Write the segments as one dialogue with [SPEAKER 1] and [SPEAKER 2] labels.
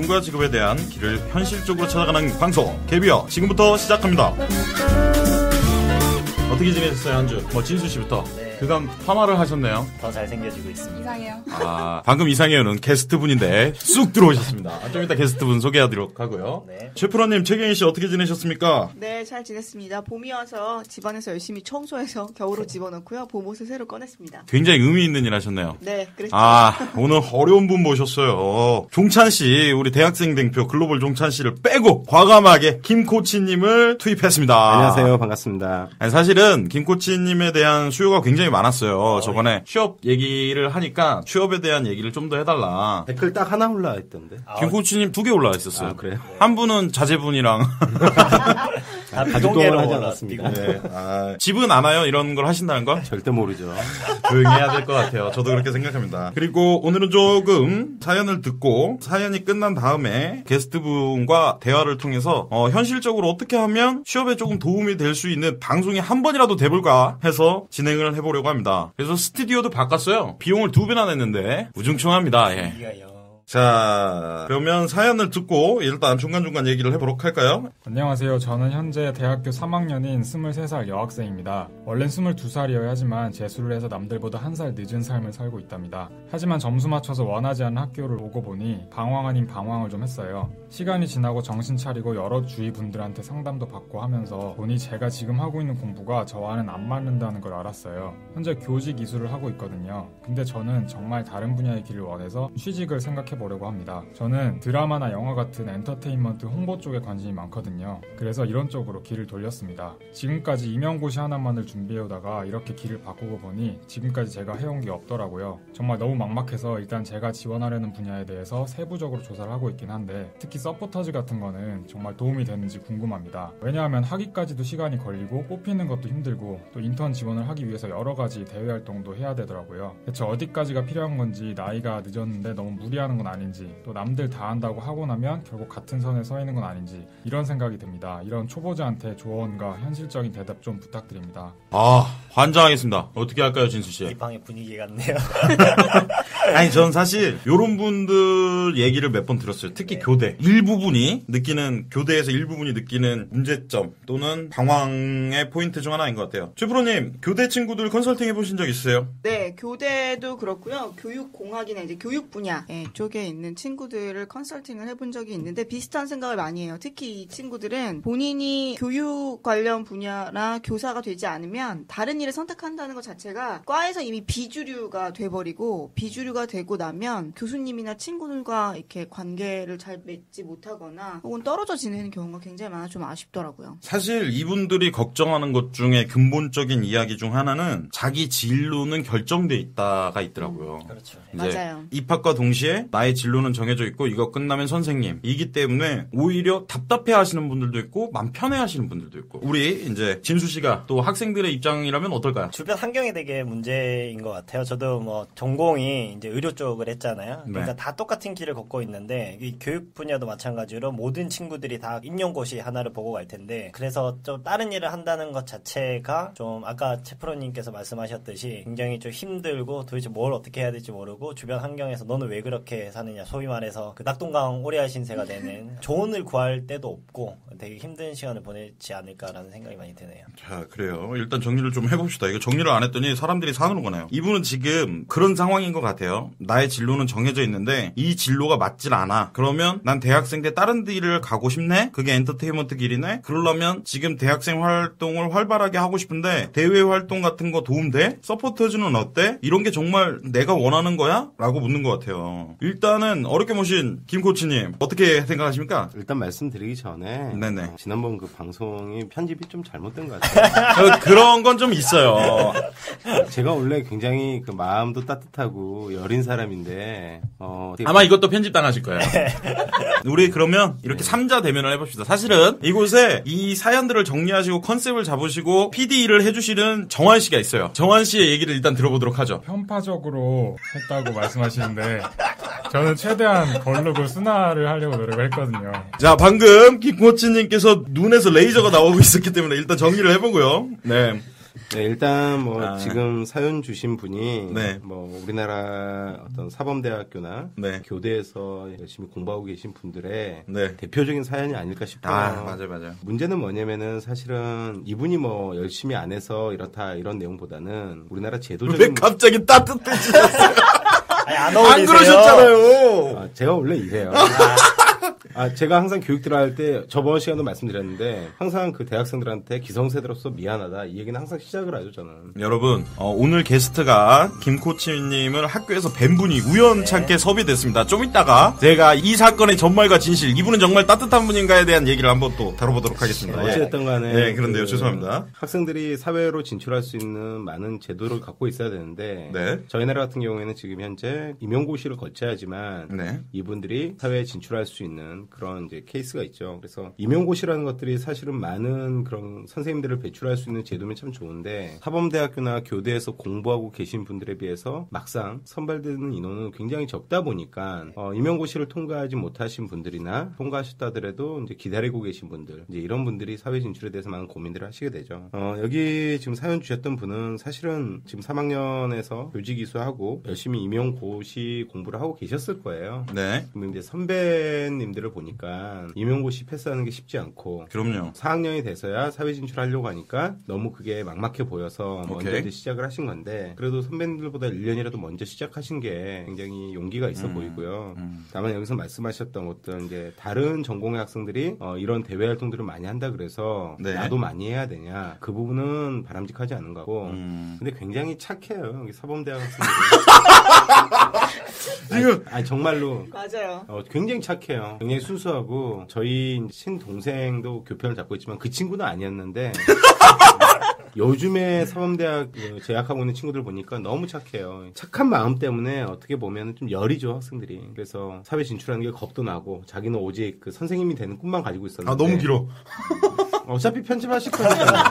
[SPEAKER 1] 꿈과 직업에 대한 길을 현실적으로 찾아가는 방송 개비어 지금부터 시작합니다. 어떻게 지내셨어요, 한 주? 진수 씨부터.
[SPEAKER 2] 네.
[SPEAKER 1] 그다음 파마를 하셨네요.
[SPEAKER 2] 더 잘생겨지고 있습니다.
[SPEAKER 3] 이상해요.
[SPEAKER 1] 방금 이상해요는 게스트분인데 쑥 들어오셨습니다. 좀 이따 게스트분 소개하도록 하고요.
[SPEAKER 2] 네.
[SPEAKER 1] 최프로님, 최경희 씨 어떻게 지내셨습니까?
[SPEAKER 3] 네, 잘 지냈습니다. 봄이 와서 집안에서 열심히 청소해서 겨울옷 집어넣고요. 봄옷을 새로 꺼냈습니다.
[SPEAKER 1] 굉장히 의미 있는 일 하셨네요.
[SPEAKER 3] 네, 그랬죠.
[SPEAKER 1] 오늘 어려운 분 모셨어요. 종찬 씨, 우리 대학생 대표 글로벌 종찬 씨를 빼고 과감하게 김 코치님을 투입했습니다.
[SPEAKER 4] 안녕하세요. 반갑습니다.
[SPEAKER 1] 아니, 사실은 김 코치님에 대한 수요가 굉장히 많았어요. 저번에 취업 얘기를 하니까 취업에 대한 얘기를 좀 더 해달라.
[SPEAKER 4] 댓글 딱 하나 올라와 있던데.
[SPEAKER 1] 김 코치님 2개 올라와 있었어요.
[SPEAKER 4] 그래요?
[SPEAKER 1] 한 분은 자제분이랑
[SPEAKER 4] 가족동을 하지 않았습니다.
[SPEAKER 1] 네. 집은 안 와요? 이런 걸 하신다는 거?
[SPEAKER 4] 절대 모르죠.
[SPEAKER 1] 조용히 해야 될 것 같아요. 저도 그렇게 생각합니다. 그리고 오늘은 조금 사연을 듣고 사연이 끝난 다음에 게스트분과 대화를 통해서 현실적으로 어떻게 하면 취업에 조금 도움이 될 수 있는 방송이 한 번이라도 돼볼까 해서 진행을 해보려고 합니다. 그래서 스튜디오도 바꿨어요. 비용을 2배나 냈는데 우중충합니다. 예. 자, 그러면 사연을 듣고 일단 중간중간 얘기를 해보도록 할까요?
[SPEAKER 5] 안녕하세요. 저는 현재 대학교 3학년인 23살 여학생입니다. 원래는 22살이어야 하지만 재수를 해서 남들보다 1살 늦은 삶을 살고 있답니다. 하지만 점수 맞춰서 원하지 않는 학교를 오고 보니 방황 아닌 방황을 좀 했어요. 시간이 지나고 정신 차리고 여러 주위 분들한테 상담도 받고 하면서 보니 제가 지금 하고 있는 공부가 저와는 안 맞는다는 걸 알았어요. 현재 교직 이수를 하고 있거든요. 근데 저는 정말 다른 분야의 길을 원해서 취직을 생각해 보려고 합니다. 저는 드라마나 영화 같은 엔터테인먼트 홍보 쪽에 관심이 많거든요. 그래서 이런 쪽으로 길을 돌렸습니다. 지금까지 임용고시 하나만을 준비해오다가 이렇게 길을 바꾸고 보니 지금까지 제가 해온 게 없더라고요. 정말 너무 막막해서 일단 제가 지원하려는 분야에 대해서 세부적으로 조사를 하고 있긴 한데 특히 서포터즈 같은 거는 정말 도움이 되는지 궁금합니다. 왜냐하면 하기까지도 시간이 걸리고 뽑히는 것도 힘들고 또 인턴 지원을 하기 위해서 여러 가지 대외 활동도 해야 되더라고요. 대체 어디까지가 필요한 건지, 나이가 늦었는데 너무 무리하는 건 아닌지, 또 남들 다 한다고 하고 나면 결국 같은 선에 서 있는 건 아닌지 이런 생각이 듭니다. 이런 초보자한테 조언과 현실적인 대답 좀 부탁드립니다.
[SPEAKER 1] 환장하겠습니다. 어떻게 할까요, 진수씨?
[SPEAKER 2] 이 방의 분위기 같네요.
[SPEAKER 1] 아니, 전 사실 요런 분들 얘기를 몇 번 들었어요. 특히
[SPEAKER 2] 네.
[SPEAKER 1] 교대에서 일부분이 느끼는 문제점 또는 방황의 포인트 중 하나인 것 같아요. 최프로님, 교대 친구들 컨설팅 해보신 적 있으세요?
[SPEAKER 3] 네, 교대도 그렇고요. 교육공학이나 이제 교육 분야 쪽에 있는 친구들을 컨설팅을 해본 적이 있는데 비슷한 생각을 많이 해요. 특히 이 친구들은 본인이 교육 관련 분야나 교사가 되지 않으면 다른 일을 선택한다는 것 자체가 과에서 이미 비주류가 돼버리고, 비주류가 되고 나면 교수님이나 친구들과 이렇게 관계를 잘 맺지 못하거나 혹은 떨어져 지내는 경우가 굉장히 많아 좀 아쉽더라고요.
[SPEAKER 1] 사실 이분들이 걱정하는 것 중에 근본적인 이야기 중 하나는 자기 진로는 결정돼 있다가 있더라고요.
[SPEAKER 2] 그렇죠.
[SPEAKER 1] 이제
[SPEAKER 3] 맞아요.
[SPEAKER 1] 입학과 동시에 나의 진로는 정해져 있고 이거 끝나면 선생님이기 때문에 오히려 답답해 하시는 분들도 있고 맘 편해 하시는 분들도 있고. 우리 이제 진수 씨가 또 학생들의 입장이라면 어떨까요?
[SPEAKER 2] 주변 환경이 되게 문제인 것 같아요. 저도 전공이 이제 의료 쪽을 했잖아요. 그러니까
[SPEAKER 1] 네.
[SPEAKER 2] 다 똑같은 길을 걷고 있는데 이 교육 분야도 마찬가지로 모든 친구들이 다 임용고시 하나를 보고 갈 텐데, 그래서 좀 다른 일을 한다는 것 자체가 좀 아까 최프로님께서 말씀하셨듯이 굉장히 좀 힘들고 도대체 뭘 어떻게 해야 될지 모르고 주변 환경에서 너는 왜 그렇게 사느냐, 소위 말해서 그 낙동강 오리알 신세가 되는 조언을 구할 때도 없고 되게 힘든 시간을 보내지 않을까라는 생각이 많이 드네요.
[SPEAKER 1] 자, 그래요. 일단 정리를 좀 해봅시다. 이거 정리를 안 했더니 사람들이 산으로 가나요? 이분은 지금 그런 상황인 것 같아요. 나의 진로는 정해져 있는데 이 진로가 맞질 않아. 그러면 난 대학생 때 다른 길을 가고 싶네? 그게 엔터테인먼트 길이네? 그러려면 지금 대학생 활동을 활발하게 하고 싶은데 대외 활동 같은 거 도움돼? 서포터즈는 어때? 이런 게 정말 내가 원하는 거야? 라고 묻는 것 같아요. 일단은 어렵게 모신 김 코치님 어떻게 생각하십니까?
[SPEAKER 4] 일단 말씀드리기 전에
[SPEAKER 1] 네네.
[SPEAKER 4] 지난번 그 방송이 편집이 좀 잘못된 것 같아요.
[SPEAKER 1] 그런 건 좀 있어요.
[SPEAKER 4] 제가 원래 굉장히 그 마음도 따뜻하고 여린 사람인데
[SPEAKER 1] 아마 이것도 편집당하실 거예요. 우리 그러면 이렇게 3자 대면을 해봅시다. 사실은 이곳에 이 사연들을 정리하시고 컨셉을 잡으시고 PD를 해주시는 정환 씨가 있어요. 정환 씨의 얘기를 일단 들어보도록 하죠.
[SPEAKER 5] 편파적으로 했다고 말씀하시는데 저는 최대한 걸르고 순화를 하려고 노력을 했거든요.
[SPEAKER 1] 자, 방금 김코치님께서 눈에서 레이저가 나오고 있었기 때문에 일단 정리를 해보고요. 네.
[SPEAKER 4] 네, 일단 뭐 지금 사연 주신 분이
[SPEAKER 1] 네.
[SPEAKER 4] 뭐 우리나라 어떤 사범대학교나
[SPEAKER 1] 네.
[SPEAKER 4] 교대에서 열심히 공부하고 계신 분들의
[SPEAKER 1] 네.
[SPEAKER 4] 대표적인 사연이 아닐까 싶어요.
[SPEAKER 1] 맞아요.
[SPEAKER 4] 문제는 뭐냐면은 사실은 이분이 뭐 열심히 안 해서 이렇다 이런 내용보다는 우리나라
[SPEAKER 1] 왜
[SPEAKER 4] 제도적인
[SPEAKER 1] 갑자기 따뜻해지셨어요?
[SPEAKER 2] 아니, 안 어울리세요.
[SPEAKER 1] 안 그러셨잖아요.
[SPEAKER 4] 제가 원래 이래요. 제가 항상 교육 들어갈 때 저번 시간도 말씀드렸는데 항상 그 대학생들한테 기성세대로서 미안하다 이 얘기는 항상 시작을 하죠 저는.
[SPEAKER 1] 여러분 오늘 게스트가 김코치님을 학교에서 뵌 분이 우연찮게 섭외됐습니다. 좀 이따가 제가 이 사건의 전말과 진실 이분은 정말 따뜻한 분인가에 대한 얘기를 한번 또 다뤄보도록 하겠습니다.
[SPEAKER 4] 어찌됐든 간에
[SPEAKER 1] 네, 그런데요. 죄송합니다.
[SPEAKER 4] 학생들이 사회로 진출할 수 있는 많은 제도를 갖고 있어야 되는데
[SPEAKER 1] 네.
[SPEAKER 4] 저희 나라 같은 경우에는 지금 현재 임용고시를 거쳐야 하지만
[SPEAKER 1] 네.
[SPEAKER 4] 이분들이 사회에 진출할 수 있는 그런 이제 케이스가 있죠. 그래서 임용고시라는 것들이 사실은 많은 그런 선생님들을 배출할 수 있는 제도면 참 좋은데 사범대학교나 교대에서 공부하고 계신 분들에 비해서 막상 선발되는 인원은 굉장히 적다 보니까 임용고시를 통과하지 못하신 분들이나 통과하셨다 하더라도 이제 기다리고 계신 분들 이제 이런 분들이 사회 진출에 대해서 많은 고민들을 하시게 되죠. 여기 지금 사연 주셨던 분은 사실은 지금 3학년에서 교직이수하고 열심히 임용고시 공부를 하고 계셨을 거예요.
[SPEAKER 1] 네.
[SPEAKER 4] 그럼 이제 선배님들을 보니까 임용고시 패스하는 게 쉽지 않고
[SPEAKER 1] 그럼요.
[SPEAKER 4] 4학년이 돼서야 사회 진출하려고 하니까 너무 그게 막막해 보여서 먼저
[SPEAKER 1] 오케이.
[SPEAKER 4] 이제 시작을 하신 건데 그래도 선배님들보다 1년이라도 먼저 시작하신 게 굉장히 용기가 있어 보이고요. 다만 여기서 말씀하셨던 어떤 이제 다른 전공의 학생들이 이런 대외 활동들을 많이 한다 그래서
[SPEAKER 1] 네.
[SPEAKER 4] 나도 많이 해야 되냐 그 부분은 바람직하지 않은 거고 근데 굉장히 착해요. 여기 사범대학 학생들이 아니 정말로
[SPEAKER 3] 맞아요.
[SPEAKER 4] 굉장히 착해요. 굉장히 순수하고 저희 친동생도 교편을 잡고 있지만 그 친구는 아니었는데 요즘에 사범대학 재학하고 있는 친구들 보니까 너무 착해요. 착한 마음 때문에 어떻게 보면 좀 열이죠 학생들이. 그래서 사회 진출하는 게 겁도 나고 자기는 오직 그 선생님이 되는 꿈만 가지고 있었는데
[SPEAKER 1] 너무 길어.
[SPEAKER 4] 어차피 편집하실 거니까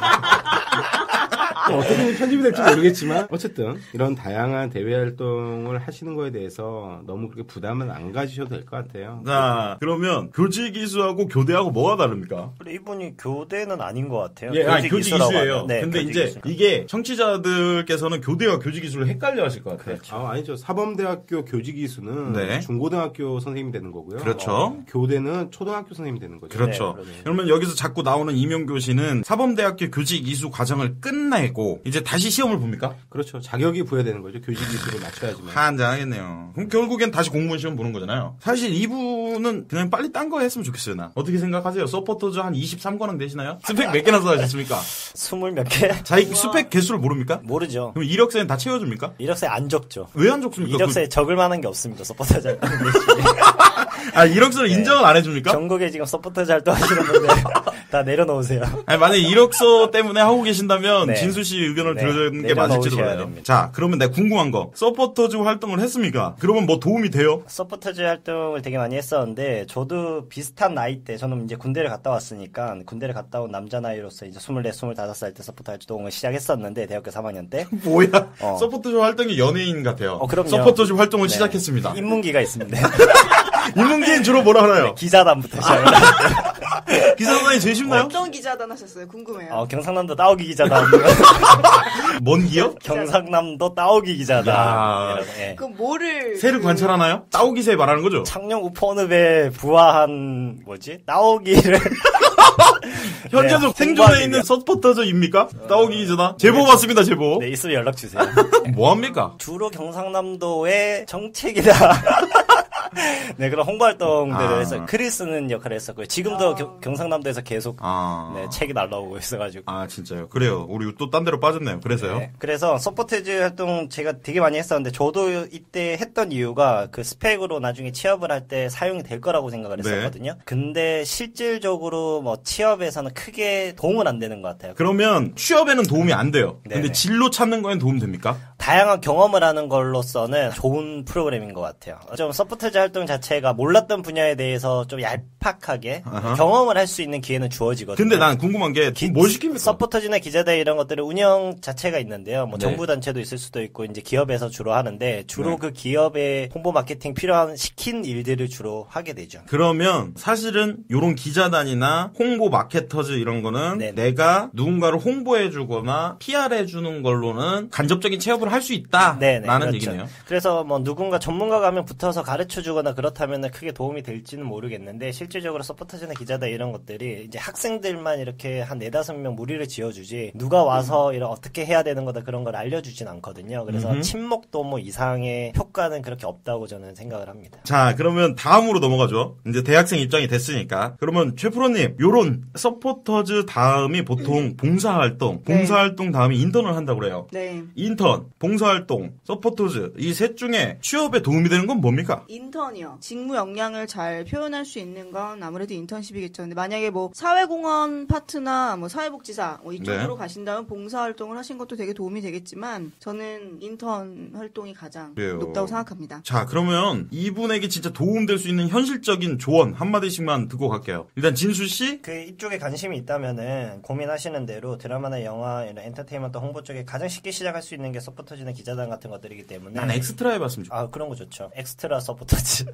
[SPEAKER 4] 어떻게 편집이 될지 모르겠지만 어쨌든 이런 다양한 대외 활동을 하시는 거에 대해서 너무 그렇게 부담은 안 가지셔도 될 것 같아요.
[SPEAKER 1] 자, 그러면 교직이수하고 교대하고 뭐가 다릅니까?
[SPEAKER 2] 근데 이분이 교대는 아닌 것 같아요.
[SPEAKER 1] 교직이수예요.
[SPEAKER 2] 네,
[SPEAKER 1] 근데 이제
[SPEAKER 2] 교직이수.
[SPEAKER 1] 이게 청취자들께서는 교대와 교직이수를 헷갈려 하실 것 같아요.
[SPEAKER 4] 아니죠. 사범대학교 교직이수는
[SPEAKER 1] 네.
[SPEAKER 4] 중고등학교 선생님이 되는 거고요.
[SPEAKER 1] 그렇죠.
[SPEAKER 4] 교대는 초등학교 선생님이 되는 거죠.
[SPEAKER 1] 그렇죠.
[SPEAKER 2] 네, 그러네요.
[SPEAKER 1] 그러면 여기서 자꾸 나오는 임용교시는 사범대학교 교직이수 과정을 끝내고 이제 다시 시험을 봅니까?
[SPEAKER 4] 그렇죠. 자격이 부여되는 거죠. 교직이수를 맞춰야지만.
[SPEAKER 1] 한장하겠네요. 그럼 결국엔 다시 공무원 시험 보는 거잖아요. 사실 이분은 그냥 빨리 딴 거 했으면 좋겠어요. 나. 어떻게 생각하세요? 서포터즈 한 23권은 되시나요? 스펙 몇 개나 써하셨습니까?
[SPEAKER 2] 20몇 개?
[SPEAKER 1] 자기 스펙 개수를 모릅니까?
[SPEAKER 2] 모르죠.
[SPEAKER 1] 그럼 이력서엔 다 채워줍니까?
[SPEAKER 2] 이력서에 안 적죠.
[SPEAKER 1] 왜 안 적습니까?
[SPEAKER 2] 이력서에 적을 만한 게 없습니다. 서포터즈 활동
[SPEAKER 1] 이력서를 인정을 안 해줍니까?
[SPEAKER 2] 전국에 지금 서포터즈 활동 하시는 분들 다 내려놓으세요.
[SPEAKER 1] 만약에 이력서 때문에 하고 계신다면
[SPEAKER 2] 네.
[SPEAKER 1] 진수 씨 의견을
[SPEAKER 2] 네.
[SPEAKER 1] 들어주는 게 맞을지도
[SPEAKER 2] 내려놓으셔야
[SPEAKER 1] 몰라요.
[SPEAKER 2] 됩니다.
[SPEAKER 1] 자, 그러면 내가 궁금한 거. 서포터즈 활동을 했습니까? 그러면 뭐 도움이 돼요?
[SPEAKER 2] 서포터즈 활동을 되게 많이 했었는데 저도 비슷한 나이 때 저는 이제 군대를 갔다 왔으니까 군대를 갔다 온 남자 나이로서 이제 24, 25살 때 서포터 활동을 시작했었는데 대학교 3학년 때
[SPEAKER 1] 뭐야?
[SPEAKER 2] 어.
[SPEAKER 1] 서포터즈 활동이 연예인 같아요.
[SPEAKER 2] 그럼요.
[SPEAKER 1] 서포터즈 활동을
[SPEAKER 2] 네.
[SPEAKER 1] 시작했습니다.
[SPEAKER 2] 인문기가 있습니다.
[SPEAKER 1] 인문계는 주로 뭐라 하나요?
[SPEAKER 2] 기자단부터 시작을
[SPEAKER 1] 기사단이 제일 쉽나요?
[SPEAKER 3] 어떤 기자단 하셨어요? 궁금해요.
[SPEAKER 2] 경상남도 따오기 기자단
[SPEAKER 1] 뭔 기요?
[SPEAKER 2] 경상남도 따오기 기자단
[SPEAKER 1] 야.
[SPEAKER 2] 예.
[SPEAKER 3] 그럼 뭐를
[SPEAKER 1] 새를 관찰하나요? 따오기 새 말하는 거죠?
[SPEAKER 2] 창녕 우포늪에 부화한 따오기를
[SPEAKER 1] 현재도
[SPEAKER 2] 네,
[SPEAKER 1] 생존해
[SPEAKER 2] 홍보하기
[SPEAKER 1] 있는
[SPEAKER 2] 위한.
[SPEAKER 1] 서포터즈입니까? 따오기 기자다. 제보 받습니다, 제보.
[SPEAKER 2] 네, 있으면 연락 주세요.
[SPEAKER 1] 뭐합니까?
[SPEAKER 2] 주로 경상남도의 정책이나 네, 그런 홍보활동들을 해서 글을 쓰는 역할을 했었고요. 지금도 경상남도에서 계속 네, 책이 날라오고 있어가지고.
[SPEAKER 1] 진짜요? 그래요. 우리 또 딴 데로 빠졌네요. 그래서요?
[SPEAKER 2] 네, 그래서 서포터즈 활동 제가 되게 많이 했었는데 저도 이때 했던 이유가 그 스펙으로 나중에 취업을 할 때 사용이 될 거라고 생각을 했었거든요. 근데 실질적으로 뭐 취업에서는 크게 도움은 안 되는 것 같아요.
[SPEAKER 1] 그러면 취업에는 도움이 안 돼요.
[SPEAKER 2] 네네.
[SPEAKER 1] 근데 진로 찾는 거엔 도움 됩니까?
[SPEAKER 2] 다양한 경험을 하는 걸로서는 좋은 프로그램인 것 같아요. 좀 서포터즈 활동 자체가 몰랐던 분야에 대해서 좀 얄팍하게 경험을 할 수 있는 기회는 주어지거든요.
[SPEAKER 1] 근데 난 궁금한 게 뭘 시킵니까?
[SPEAKER 2] 서포터즈나 기자대회 이런 것들은 운영 자체가 있는데요. 뭐
[SPEAKER 1] 네.
[SPEAKER 2] 정부 단체도 있을 수도 있고 이제 기업에서 주로 하는데 주로 그 기업의 홍보 마케팅 필요한 시킨 일들을 주로 하게 되죠.
[SPEAKER 1] 그러면 사실은 요런 기자단이나 홍보 마케터즈 이런 거는
[SPEAKER 2] 네네.
[SPEAKER 1] 내가 누군가를 홍보해주거나 PR해주는 걸로는 간접적인 취업을 할 수 있다라는
[SPEAKER 2] 그렇죠.
[SPEAKER 1] 얘기네요.
[SPEAKER 2] 그래서 뭐 누군가 전문가가 하면 붙어서 가르쳐주거나 그렇다면 크게 도움이 될지는 모르겠는데 실질적으로 서포터즈나 기자단 이런 것들이 이제 학생들만 이렇게 한 4-5명 무리를 지어주지 누가 와서 이런 어떻게 해야 되는 거다 그런 걸 알려주진 않거든요. 그래서 친목도 뭐 이상의 효과는 그렇게 없다고 저는 생각을 합니다.
[SPEAKER 1] 자, 그러면 다음으로 넘어가죠. 이제 대학생 입장이 됐으니까. 그러면 최 프로님, 요런 서포터즈 다음이 보통 봉사활동, 봉사활동 다음에 인턴을 한다고 그래요.
[SPEAKER 3] 네.
[SPEAKER 1] 인턴, 봉사활동, 서포터즈 이 셋 중에 취업에 도움이 되는 건 뭡니까?
[SPEAKER 3] 인턴이요. 직무 역량을 잘 표현할 수 있는 건 아무래도 인턴십이겠죠. 근데 만약에 뭐 사회공헌 파트나 뭐 사회복지사 뭐 이쪽으로 가신다면 봉사활동을 하신 것도 되게 도움이 되겠지만 저는 인턴 활동이 가장
[SPEAKER 1] 그래요.
[SPEAKER 3] 높다고 생각합니다.
[SPEAKER 1] 자, 그러면 이분에게 진짜 도움될 수 있는 현실적인 조언 한마디씩만 듣고 갈게요. 일단 진수 씨?
[SPEAKER 2] 그 이쪽에 관심이 있다면은 고민하시는 대로 드라마나 영화 이런 엔터테인먼트 홍보 쪽에 가장 쉽게 시작할 수 있는 게 서포터즈나 기자단 같은 것들이기 때문에
[SPEAKER 1] 난 엑스트라 해봤으면 좋겠어.
[SPEAKER 2] 아 그런 거 좋죠. 엑스트라 서포터즈.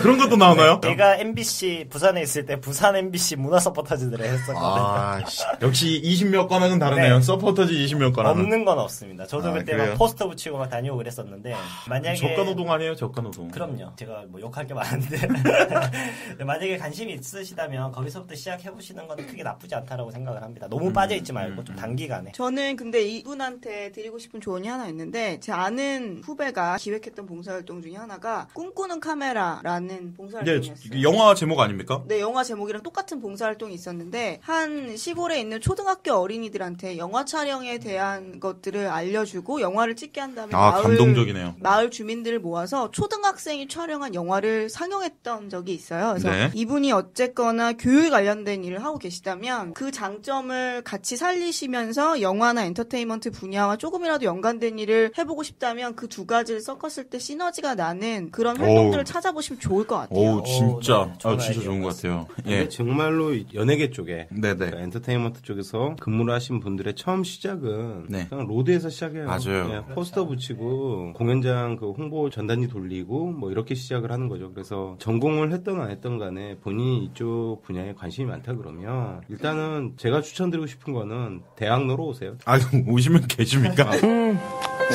[SPEAKER 1] 그런 것도 나오나요?
[SPEAKER 2] 제가 MBC 부산에 있을 때 부산 MBC 문화 서포터즈들을 했었거든요.
[SPEAKER 1] 아, 역시 20몇 건하고는 다르네요.
[SPEAKER 2] 네.
[SPEAKER 1] 서포터즈 20몇 건하고는.
[SPEAKER 2] 없는 건 없습니다. 저도
[SPEAKER 1] 아,
[SPEAKER 2] 그때
[SPEAKER 1] 그래요?
[SPEAKER 2] 막 포스터 붙이고 막 다니고 그랬었는데 만약에
[SPEAKER 1] 저가노동 아니에요? 저가노동.
[SPEAKER 2] 그럼요. 제가 뭐 욕할 게 많은데 만약에 관심이 있으시다면 거기서부터 시작해보시는 건 크게 나쁘지 않다라고 생각을 합니다. 너무 빠져있지 말고 좀 단기간에.
[SPEAKER 3] 저는 근데 이분한테 드리고 싶은 조언이 하나 있는데 제 아는 후배가 기획했던 봉사활동 중에 하나가 꿈꾸는 카메라라는 봉사활동이었어요.
[SPEAKER 1] 네, 영화 제목 아닙니까?
[SPEAKER 3] 네, 영화 제목이랑 똑같은 봉사활동이 있었는데 한 시골에 있는 초등학교 어린이들한테 영화 촬영에 대한 것들을 알려주고 영화를 찍게 한 다음에
[SPEAKER 1] 아, 감동적이네요.
[SPEAKER 3] 마을 주민들을 모아서 초등학생이 촬영한 영화를 상영했던 적이 있어요. 그래서
[SPEAKER 1] 네.
[SPEAKER 3] 이분이 어쨌거나 교육 관련된 일을 하고 계시다면 그 장점을 같이 살리시면서 영화나 엔터테인먼트 분야와 조금이라도 연관된 일을 해보고 싶다면 그 두 가지를 섞었을 때 시너지가 나는 그런 활동들을 찾아보시면 좋을 것 같아요.
[SPEAKER 1] 오, 진짜.
[SPEAKER 2] 네, 좋은
[SPEAKER 1] 진짜 좋은 것 같아요. 예.
[SPEAKER 4] 근데 정말로 연예계 쪽에
[SPEAKER 1] 네네.
[SPEAKER 4] 그러니까 엔터테인먼트 쪽에서 근무를 하신 분들의 처음 시작은
[SPEAKER 1] 네.
[SPEAKER 4] 그냥 로드에서 시작해요.
[SPEAKER 1] 맞아요.
[SPEAKER 4] 그냥 포스터 붙이고 공연장 그 홍보 전단지 돌리고 뭐 이렇게 시작을 하는 거죠. 그래서 전공을 했던 안 했던 간에 본인이 이쪽 분야에 관심이 많다 그러면 일단은 제가 추천드리고 싶은 거는 대학로로 오세요.
[SPEAKER 1] 아, 오시면 계십니까?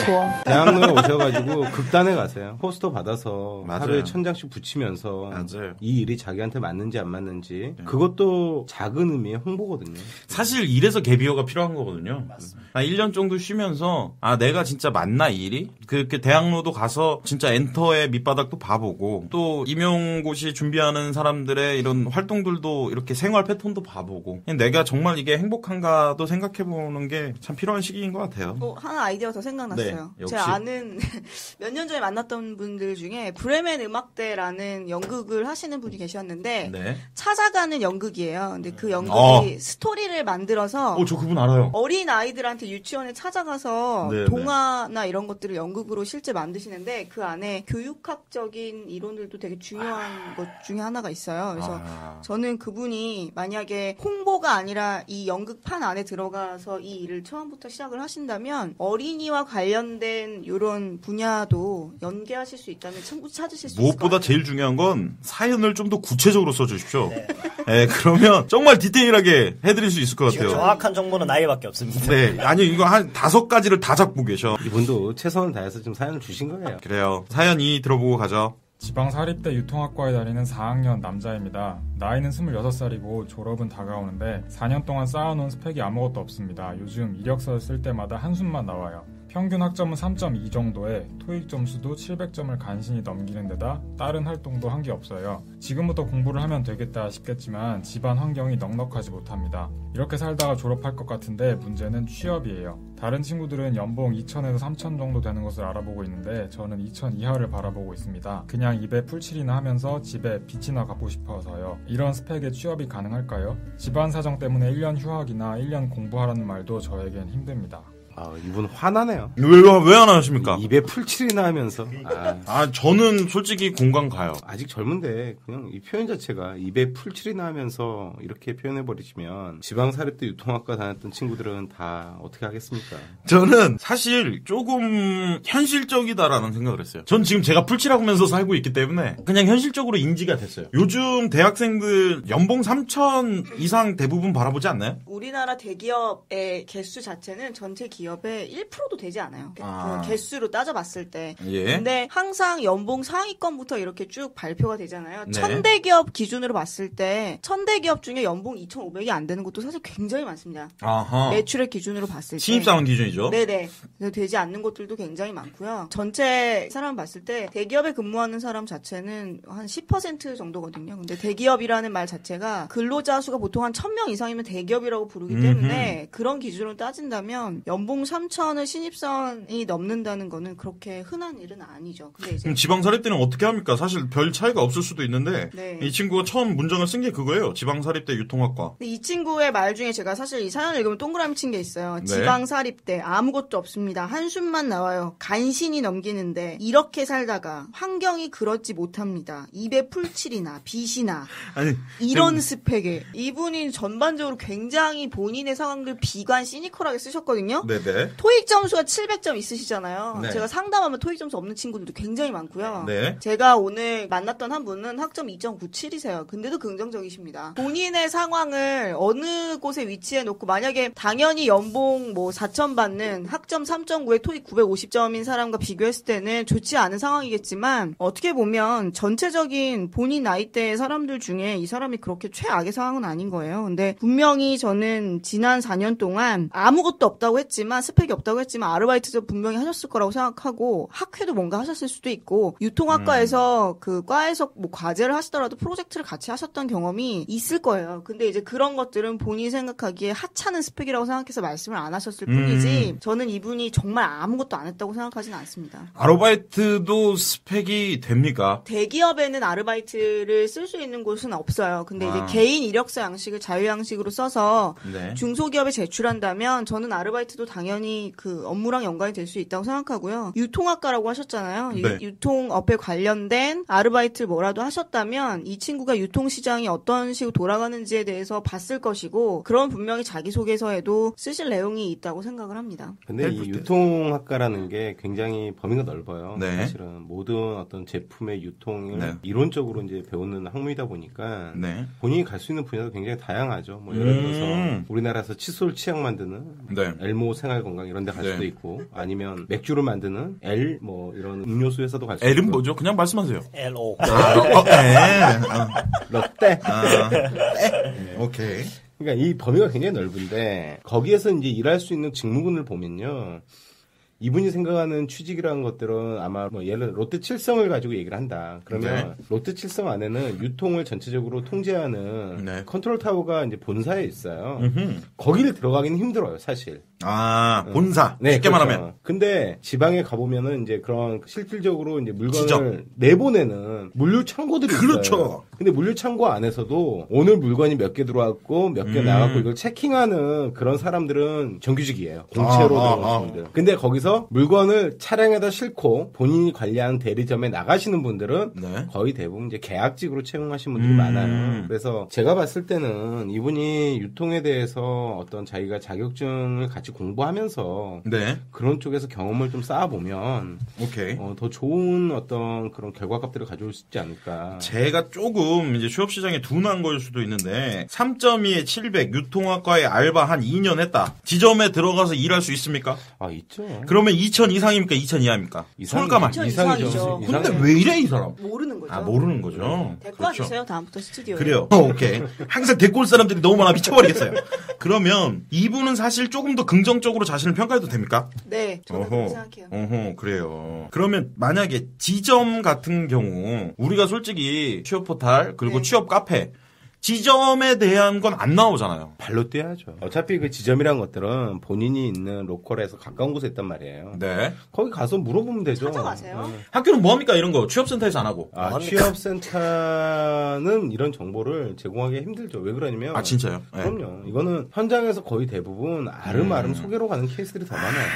[SPEAKER 3] 좋아.
[SPEAKER 4] 대학로에 오셔가지고 극단에 가세요. 포스터 받아서
[SPEAKER 1] 맞아요.
[SPEAKER 4] 하루에 1000장씩 붙이면서
[SPEAKER 1] 맞아요.
[SPEAKER 4] 이 일이 자기한테 맞는지 안 맞는지 그것도 작은 의미의 홍보거든요.
[SPEAKER 1] 사실 이래서 갭이어가 필요한 거거든요.
[SPEAKER 2] 맞습니다.
[SPEAKER 1] 1년 정도 쉬면서 내가 진짜 맞나 이 일이? 그렇게 대학로도 가서 진짜 엔터의 밑바닥도 봐보고 또 임용고시 준비하는 사람들의 이런 활동들도 이렇게 생활 패턴도 봐보고 그냥 내가 정말 이게 행복한가도 생각해보는 게 참 필요한 시기인 것 같아요.
[SPEAKER 3] 하나 아이디어가 더 생각났어요.
[SPEAKER 1] 네, 역시.
[SPEAKER 3] 제가 아는 몇 년 전에 만났던 분들 중에 브레멘 음악대라는 연극을 하시는 분이 계셨는데
[SPEAKER 1] 네.
[SPEAKER 3] 찾아가는 연극이에요. 근데 그 연극이 스토리를 만들어서
[SPEAKER 1] 저 그분 알아요.
[SPEAKER 3] 어린 아이들한테 유치원에 찾아가서
[SPEAKER 1] 네,
[SPEAKER 3] 동화나 이런 것들을 연극으로 실제 만드시는데 그 안에 교육학적인 이론들도 되게 중요한 것 중에 하나가 있어요. 그래서 저는 그분이 만약에 홍보가 아니라 이 연극판 안에 들어가서 이 일을 처음부터 시작을 하신다면 어린이와 관련된 이런 분야도 연계하실 수 있다면 참고 찾으실 수 있을 것
[SPEAKER 1] 무엇보다
[SPEAKER 3] 같아요.
[SPEAKER 1] 제일 중요한 건 사연을 좀 더 구체적으로 써주십시오. 네, 그러면 정말 디테일하게 해드릴 수 있을 것
[SPEAKER 2] 지금
[SPEAKER 1] 같아요.
[SPEAKER 2] 정확한 정보는 나이밖에 없습니다.
[SPEAKER 1] 네, 아니 이거 한 5가지를 다 잡고 계셔.
[SPEAKER 4] 이분도 최선을 다해서 좀 사연을 주신 거예요.
[SPEAKER 1] 그래요. 사연 2 들어보고 가죠.
[SPEAKER 5] 지방사립대 유통학과에 다니는 4학년 남자입니다. 나이는 26살이고 졸업은 다가오는데 4년 동안 쌓아놓은 스펙이 아무것도 없습니다. 요즘 이력서를 쓸 때마다 한숨만 나와요. 평균 학점은 3.2 정도에 토익 점수도 700점을 간신히 넘기는 데다 다른 활동도 한 게 없어요. 지금부터 공부를 하면 되겠다 싶겠지만 집안 환경이 넉넉하지 못합니다. 이렇게 살다가 졸업할 것 같은데 문제는 취업이에요. 다른 친구들은 연봉 2,000에서 3,000 정도 되는 것을 알아보고 있는데 저는 2,000 이하를 바라보고 있습니다. 그냥 입에 풀칠이나 하면서 집에 빚이나 갚고 싶어서요. 이런 스펙에 취업이 가능할까요? 집안 사정 때문에 1년 휴학이나 1년 공부하라는 말도 저에겐 힘듭니다.
[SPEAKER 4] 이분 화나네요.
[SPEAKER 1] 왜 안 하십니까?
[SPEAKER 4] 입에 풀칠이나 하면서.
[SPEAKER 1] 저는 솔직히 공감 가요.
[SPEAKER 4] 아직 젊은데 그냥 이 표현 자체가 입에 풀칠이나 하면서 이렇게 표현해버리시면 지방사립대 유통학과 다녔던 친구들은 다 어떻게 하겠습니까?
[SPEAKER 1] 저는 사실 조금 현실적이다라는 생각을 했어요. 전 지금 제가 풀칠하면서 살고 있기 때문에 그냥 현실적으로 인지가 됐어요. 요즘 대학생들 연봉 3천 이상 대부분 바라보지 않나요?
[SPEAKER 3] 우리나라 대기업의 개수 자체는 전체 기업의 1%도 되지 않아요. 그 개수로 따져봤을 때.
[SPEAKER 1] 예.
[SPEAKER 3] 근데 항상 연봉 상위권부터 이렇게 쭉 발표가 되잖아요.
[SPEAKER 1] 네.
[SPEAKER 3] 1000대기업 기준으로 봤을 때 1000대기업 중에 연봉 2,500이 안 되는 것도 사실 굉장히 많습니다.
[SPEAKER 1] 아하.
[SPEAKER 3] 매출액 기준으로 봤을 때.
[SPEAKER 1] 신입사원 기준이죠.
[SPEAKER 3] 네네. 되지 않는 것들도 굉장히 많고요. 전체 사람 봤을 때 대기업에 근무하는 사람 자체는 한 10% 정도거든요. 근데 대기업이라는 말 자체가 근로자 수가 보통 한 1000명 이상이면 대기업이라고 부르기 때문에 그런 기준으로 따진다면 연봉 3천을 신입사원이 넘는다는 거는 그렇게 흔한 일은 아니죠. 근데 이제
[SPEAKER 1] 그럼 지방사립대는 어떻게 합니까? 사실 별 차이가 없을 수도 있는데
[SPEAKER 3] 네.
[SPEAKER 1] 이 친구가 처음 문장을 쓴 게 그거예요. 지방사립대 유통학과.
[SPEAKER 3] 근데 이 친구의 말 중에 제가 사실 이 사연을 읽으면 동그라미 친 게 있어요.
[SPEAKER 1] 네.
[SPEAKER 3] 지방사립대 아무것도 없습니다. 한숨만 나와요. 간신히 넘기는데 이렇게 살다가 환경이 그렇지 못합니다. 입에 풀칠이나 빚이나
[SPEAKER 1] 아니
[SPEAKER 3] 이런 스펙에 이분이 전반적으로 굉장히 본인의 상황을 비관 시니컬하게 쓰셨거든요.
[SPEAKER 1] 네네.
[SPEAKER 3] 토익 점수가 700점 있으시잖아요.
[SPEAKER 1] 네.
[SPEAKER 3] 제가 상담하면 토익 점수 없는 친구들도 굉장히 많고요.
[SPEAKER 1] 네.
[SPEAKER 3] 제가 오늘 만났던 한 분은 학점 2.97이세요. 근데도 긍정적이십니다. 본인의 상황을 어느 곳에 위치해 놓고 만약에 당연히 연봉 4천 받는 학점 3.9에 토익 950점인 사람과 비교했을 때는 좋지 않은 상황이겠지만 어떻게 보면 전체적인 본인 나이대의 사람들 중에 이 사람이 그렇게 최악의 상황은 아닌 거예요. 근데 분명히 저는 지난 4년 동안 아무것도 없다고 했지만 스펙이 없다고 했지만 아르바이트도 분명히 하셨을 거라고 생각하고 학회도 뭔가 하셨을 수도 있고 유통학과에서 그 과에서 과제를 하시더라도 프로젝트를 같이 하셨던 경험이 있을 거예요. 근데 이제 그런 것들은 본인이 생각하기에 하찮은 스펙이라고 생각해서 말씀을 안 하셨을 뿐이지 저는 이분이 정말 아무것도 안 했다고 생각하지는 않습니다.
[SPEAKER 1] 아르바이트도 스펙이 됩니까?
[SPEAKER 3] 대기업에는 아르바이트를 쓸 수 있는 곳은 없어요. 근데 이제 개인 이력서 양식을 자유 양식으로 써서
[SPEAKER 1] 네.
[SPEAKER 3] 중소기업에 제출한다면 저는 아르바이트도 당연히 그 업무랑 연관이 될 수 있다고 생각하고요. 유통학과라고 하셨잖아요.
[SPEAKER 1] 네.
[SPEAKER 3] 유통업에 관련된 아르바이트를 뭐라도 하셨다면 이 친구가 유통시장이 어떤 식으로 돌아가는지에 대해서 봤을 것이고 그런 분명히 자기소개서에도 쓰실 내용이 있다고 생각을 합니다.
[SPEAKER 4] 근데 이 유통학과라는 게 굉장히 범위가 넓어요.
[SPEAKER 1] 네.
[SPEAKER 4] 사실은 모든 어떤 제품의 유통을
[SPEAKER 1] 네.
[SPEAKER 4] 이론적으로 이제 배우는 학문이다 보니까
[SPEAKER 1] 네.
[SPEAKER 4] 본인이 갈 수 있는 분야도 굉장히 다양하죠. 예를 들어서 우리나라에서 칫솔 치약 만드는
[SPEAKER 1] 네.
[SPEAKER 4] 엘모 생활건강 이런 데 갈
[SPEAKER 1] 네.
[SPEAKER 4] 수도 있고 아니면 맥주를 만드는 엘 이런 음료수 회사도 갈 수 있고.
[SPEAKER 1] L은 뭐죠? 그냥 말씀하세요.
[SPEAKER 2] LO.
[SPEAKER 4] 롯데.
[SPEAKER 1] 오케이.
[SPEAKER 4] 그러니까 이 범위가 굉장히 넓은데 거기에서 이제 일할 수 있는 직무군을 보면요. 이분이 생각하는 취직이라는 것들은 아마 예를 롯데 칠성을 가지고 얘기를 한다. 그러면 롯데 칠성 안에는 유통을 전체적으로 통제하는 컨트롤 타워가 이제 본사에 있어요. 거기를 들어가기는 힘들어요, 사실.
[SPEAKER 1] 본사. 쉽게 말하면.
[SPEAKER 4] 근데 지방에 가보면은 이제 그런 실질적으로 이제 물건을
[SPEAKER 1] 지점.
[SPEAKER 4] 내보내는 물류 창고들이
[SPEAKER 1] 그렇죠.
[SPEAKER 4] 있어요. 근데 물류 창고 안에서도 오늘 물건이 몇 개 들어왔고 몇 개 나갔고 이걸 체킹하는 그런 사람들은 정규직이에요. 공채로 들어오는 분들. 근데 거기서 물건을 차량에다 싣고 본인이 관리하는 대리점에 나가시는 분들은 거의 대부분 이제 계약직으로 채용하신 분들이 많아요. 그래서 제가 봤을 때는 이분이 유통에 대해서 어떤 자기가 자격증을 같이 공부하면서 그런 쪽에서 경험을 좀 쌓아보면 더 좋은 어떤 그런 결과값들을 가져올 수 있지 않을까.
[SPEAKER 1] 제가 조금 이제 취업시장에 둔한 걸 수도 있는데 3.2에 700 유통학과에 알바 한 2년 했다. 지점에 들어가서 일할 수 있습니까?
[SPEAKER 4] 있죠.
[SPEAKER 1] 그러면 2,000 이상입니까? 2,000 이하입니까? 솔까만.
[SPEAKER 3] 2,000 이상이죠.
[SPEAKER 1] 근데 왜 이래 이 사람?
[SPEAKER 3] 모르는 거죠.
[SPEAKER 1] 모르는 거죠.
[SPEAKER 3] 데리고 와주세요. 다음부터 스튜디오에.
[SPEAKER 1] 그래요. 오케이. 항상 데리고 올 사람들이 너무 많아 미쳐버리겠어요. 그러면 이분은 사실 조금 더 긍정적으로 자신을 평가해도 됩니까?
[SPEAKER 3] 네. 저는 그렇게 생각해요.
[SPEAKER 1] 그래요. 그러면 만약에 지점 같은 경우 우리가 솔직히 취업 포탈 그리고 취업 카페 지점에 대한 건 안 나오잖아요.
[SPEAKER 4] 발로 뛰어야죠. 어차피 그 지점이란 것들은 본인이 있는 로컬에서 가까운 곳에 있단 말이에요.
[SPEAKER 1] 네.
[SPEAKER 4] 거기 가서 물어보면 되죠.
[SPEAKER 3] 찾아가세요.
[SPEAKER 1] 학교는 뭐 합니까? 이런 거 취업센터에서 안 하고.
[SPEAKER 4] 취업센터는 이런 정보를 제공하기 힘들죠. 왜 그러냐면
[SPEAKER 1] 아 진짜요? 네.
[SPEAKER 4] 그럼요. 이거는 현장에서 거의 대부분 아름아름 소개로 가는 케이스들이 더 많아요.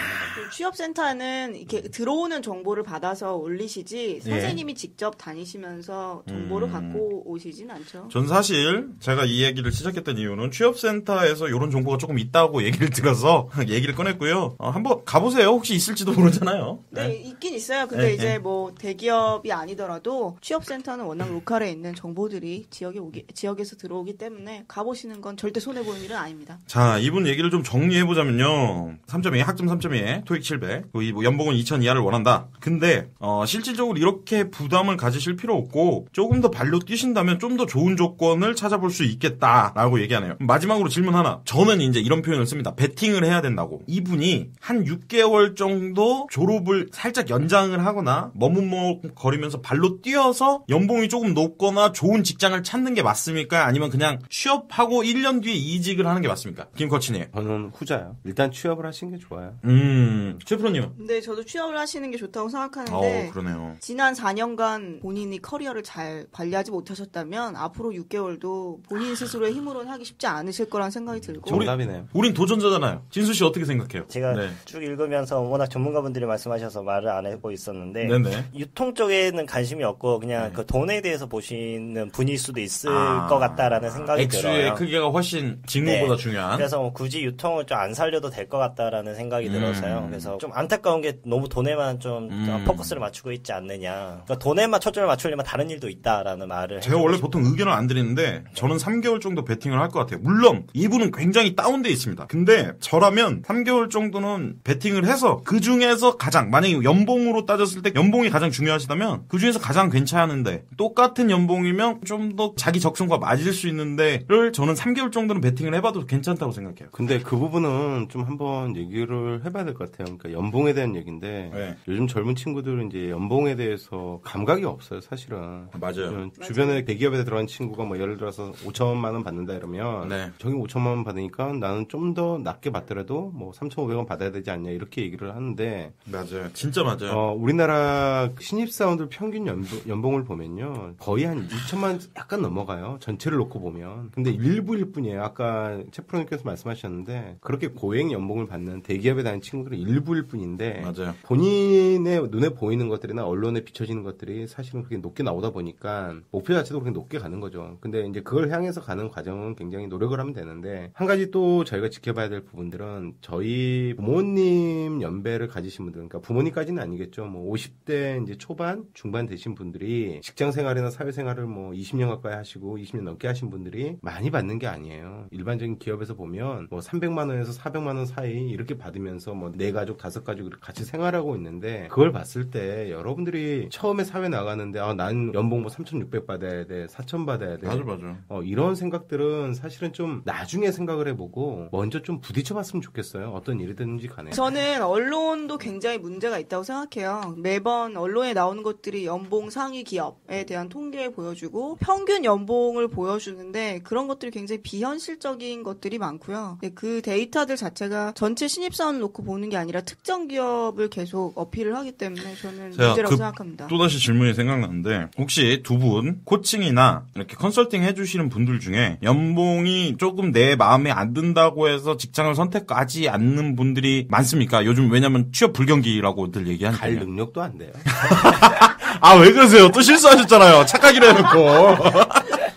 [SPEAKER 3] 취업센터는 이렇게 들어오는 정보를 받아서 올리시지
[SPEAKER 1] 예.
[SPEAKER 3] 선생님이 직접 다니시면서 정보를 갖고 오시진 않죠.
[SPEAKER 1] 전 사실 제가 이 얘기를 시작했던 이유는 취업센터에서 이런 정보가 조금 있다고 얘기를 들어서 얘기를 꺼냈고요. 한번 가보세요. 혹시 있을지도 모르잖아요.
[SPEAKER 3] 네, 있긴 있어요. 근데
[SPEAKER 1] 네,
[SPEAKER 3] 이제
[SPEAKER 1] 네.
[SPEAKER 3] 뭐 대기업이 아니더라도 취업센터는 워낙 로컬에 있는 정보들이 지역에서 들어오기 때문에 가보시는 건 절대 손해보는 일은 아닙니다.
[SPEAKER 1] 자, 이분 얘기를 좀 정리해보자면요. 3.2, 학점 3.2에 토익 700, 뭐 연봉은 2,000 이하를 원한다. 근데 실질적으로 이렇게 부담을 가지실 필요 없고 조금 더 발로 뛰신다면 좀 더 좋은 조건을 찾아볼 수 있겠다라고 얘기하네요. 마지막으로 질문 하나. 저는 이제 이런 표현을 씁니다. 베팅을 해야 된다고. 이분이 한 6개월 정도 졸업을 살짝 연장을 하거나 머뭇거리면서 발로 뛰어서 연봉이 조금 높거나 좋은 직장을 찾는 게 맞습니까? 아니면 그냥 취업하고 1년 뒤에 이직을 하는 게 맞습니까? 김코치님.
[SPEAKER 4] 저는 후자요. 일단 취업을 하시는 게 좋아요.
[SPEAKER 1] 최프로님.
[SPEAKER 3] 근데 저도 취업을 하시는 게 좋다고 생각하는데
[SPEAKER 1] 그러네요.
[SPEAKER 3] 지난 4년간 본인이 커리어를 잘 관리하지 못하셨다면 앞으로 6개월도 본인 스스로의 힘으로는 하기 쉽지 않으실 거란 생각이 들고
[SPEAKER 4] 정답이네요.
[SPEAKER 1] 우린 도전자잖아요. 진수 씨 어떻게 생각해요?
[SPEAKER 2] 제가
[SPEAKER 1] 네.
[SPEAKER 2] 쭉 읽으면서 워낙 전문가분들이 말씀하셔서 말을 안 하고 있었는데
[SPEAKER 1] 네네.
[SPEAKER 2] 유통 쪽에는 관심이 없고 그냥 그 돈에 대해서 보시는 분일 수도 있을
[SPEAKER 1] 아,
[SPEAKER 2] 것 같다라는 생각이
[SPEAKER 1] 액수의
[SPEAKER 2] 들어요.
[SPEAKER 1] 크기가 훨씬 직무보다
[SPEAKER 2] 네.
[SPEAKER 1] 중요한.
[SPEAKER 2] 그래서 뭐 굳이 유통을 좀 안 살려도 될 것 같다라는 생각이 들어서요. 그래서 좀 안타까운 게 너무 돈에만 좀 포커스를 맞추고 있지 않느냐. 그러니까 돈에만 초점을 맞추려면 다른 일도 있다라는 말을.
[SPEAKER 1] 제가 원래 보통 의견을 안 드리는데 저는 3개월 정도 베팅을 할 것 같아요. 물론 이분은 굉장히 다운돼 있습니다. 근데 저라면 3개월 정도는 베팅을 해서 그 중에서 가장 만약에 연봉으로 따졌을 때 연봉이 가장 중요하시다면 그 중에서 가장 괜찮은데 똑같은 연봉이면 좀 더 자기 적성과 맞을 수 있는데를 저는 3개월 정도는 베팅을 해봐도 괜찮다고 생각해요.
[SPEAKER 4] 근데 그 부분은 좀 한번 얘기를 해봐야 될 것 같아요. 그러니까 연봉에 대한 얘기인데
[SPEAKER 1] 네.
[SPEAKER 4] 요즘 젊은 친구들은 이제 연봉에 대해서 감각이 없어요, 사실은.
[SPEAKER 1] 맞아요.
[SPEAKER 4] 주변에 대기업에 들어간 친구가 뭐 예를 들어서 5천만 원 받는다 이러면
[SPEAKER 1] 네.
[SPEAKER 4] 저기 5천만 원 받으니까 나는 좀 더 낮게 받더라도 뭐 3,500원 받아야 되지 않냐 이렇게 얘기를 하는데
[SPEAKER 1] 맞아요. 진짜 맞아요.
[SPEAKER 4] 우리나라 신입사원들 평균 연봉을 보면요. 거의 한 6천만 원 약간 넘어가요. 전체를 놓고 보면. 근데 일부일 뿐이에요. 아까 최프로님께서 말씀하셨는데 그렇게 고액 연봉을 받는 대기업에 다니는 친구들은 일부일 뿐인데
[SPEAKER 1] 맞아요.
[SPEAKER 4] 본인의 눈에 보이는 것들이나 언론에 비춰지는 것들이 사실은 그렇게 높게 나오다 보니까 목표 자체도 그렇게 높게 가는 거죠. 근데 이제 그걸 향해서 가는 과정은 굉장히 노력을 하면 되는데 한 가지 또 저희가 지켜봐야 될 부분들은 저희 부모님 연배를 가지신 분들, 그러니까 부모님까지는 아니겠죠. 뭐 50대 이제 초반, 중반 되신 분들이 직장 생활이나 사회 생활을 뭐 20년 가까이 하시고 20년 넘게 하신 분들이 많이 받는 게 아니에요. 일반적인 기업에서 보면 뭐 300만 원에서 400만 원 사이 이렇게 받으면서 뭐 4가족, 5가족 같이 생활하고 있는데 그걸 봤을 때 여러분들이 처음에 사회 나가는데 난 연봉 뭐 3,600 받아야 돼, 4,000 받아야 돼.
[SPEAKER 1] 맞아.
[SPEAKER 4] 이런 생각들은 사실은 좀 나중에 생각을 해보고 먼저 좀 부딪혀봤으면 좋겠어요. 어떤 일이 되는지 간에.
[SPEAKER 3] 저는 언론도 굉장히 문제가 있다고 생각해요. 매번 언론에 나오는 것들이 연봉 상위 기업에 대한 통계를 보여주고 평균 연봉을 보여주는데 그런 것들이 굉장히 비현실적인 것들이 많고요. 그 데이터들 자체가 전체 신입사원을 놓고 보는 게 아니라 특정 기업을 계속 어필을 하기 때문에 저는 문제라고 생각합니다.
[SPEAKER 1] 또다시 질문이 생각나는데 혹시 두 분 코칭이나 이렇게 컨설팅 해주시는 분들 중에 연봉이 조금 내 마음에 안 든다고 해서 직장을 선택하지 않는 분들이 많습니까? 요즘 왜냐면 취업 불경기라고들 얘기하니까.
[SPEAKER 4] 갈 능력도 안 돼요.
[SPEAKER 1] 아, 왜 그러세요? 또 실수하셨잖아요. 착하기로 해놓고.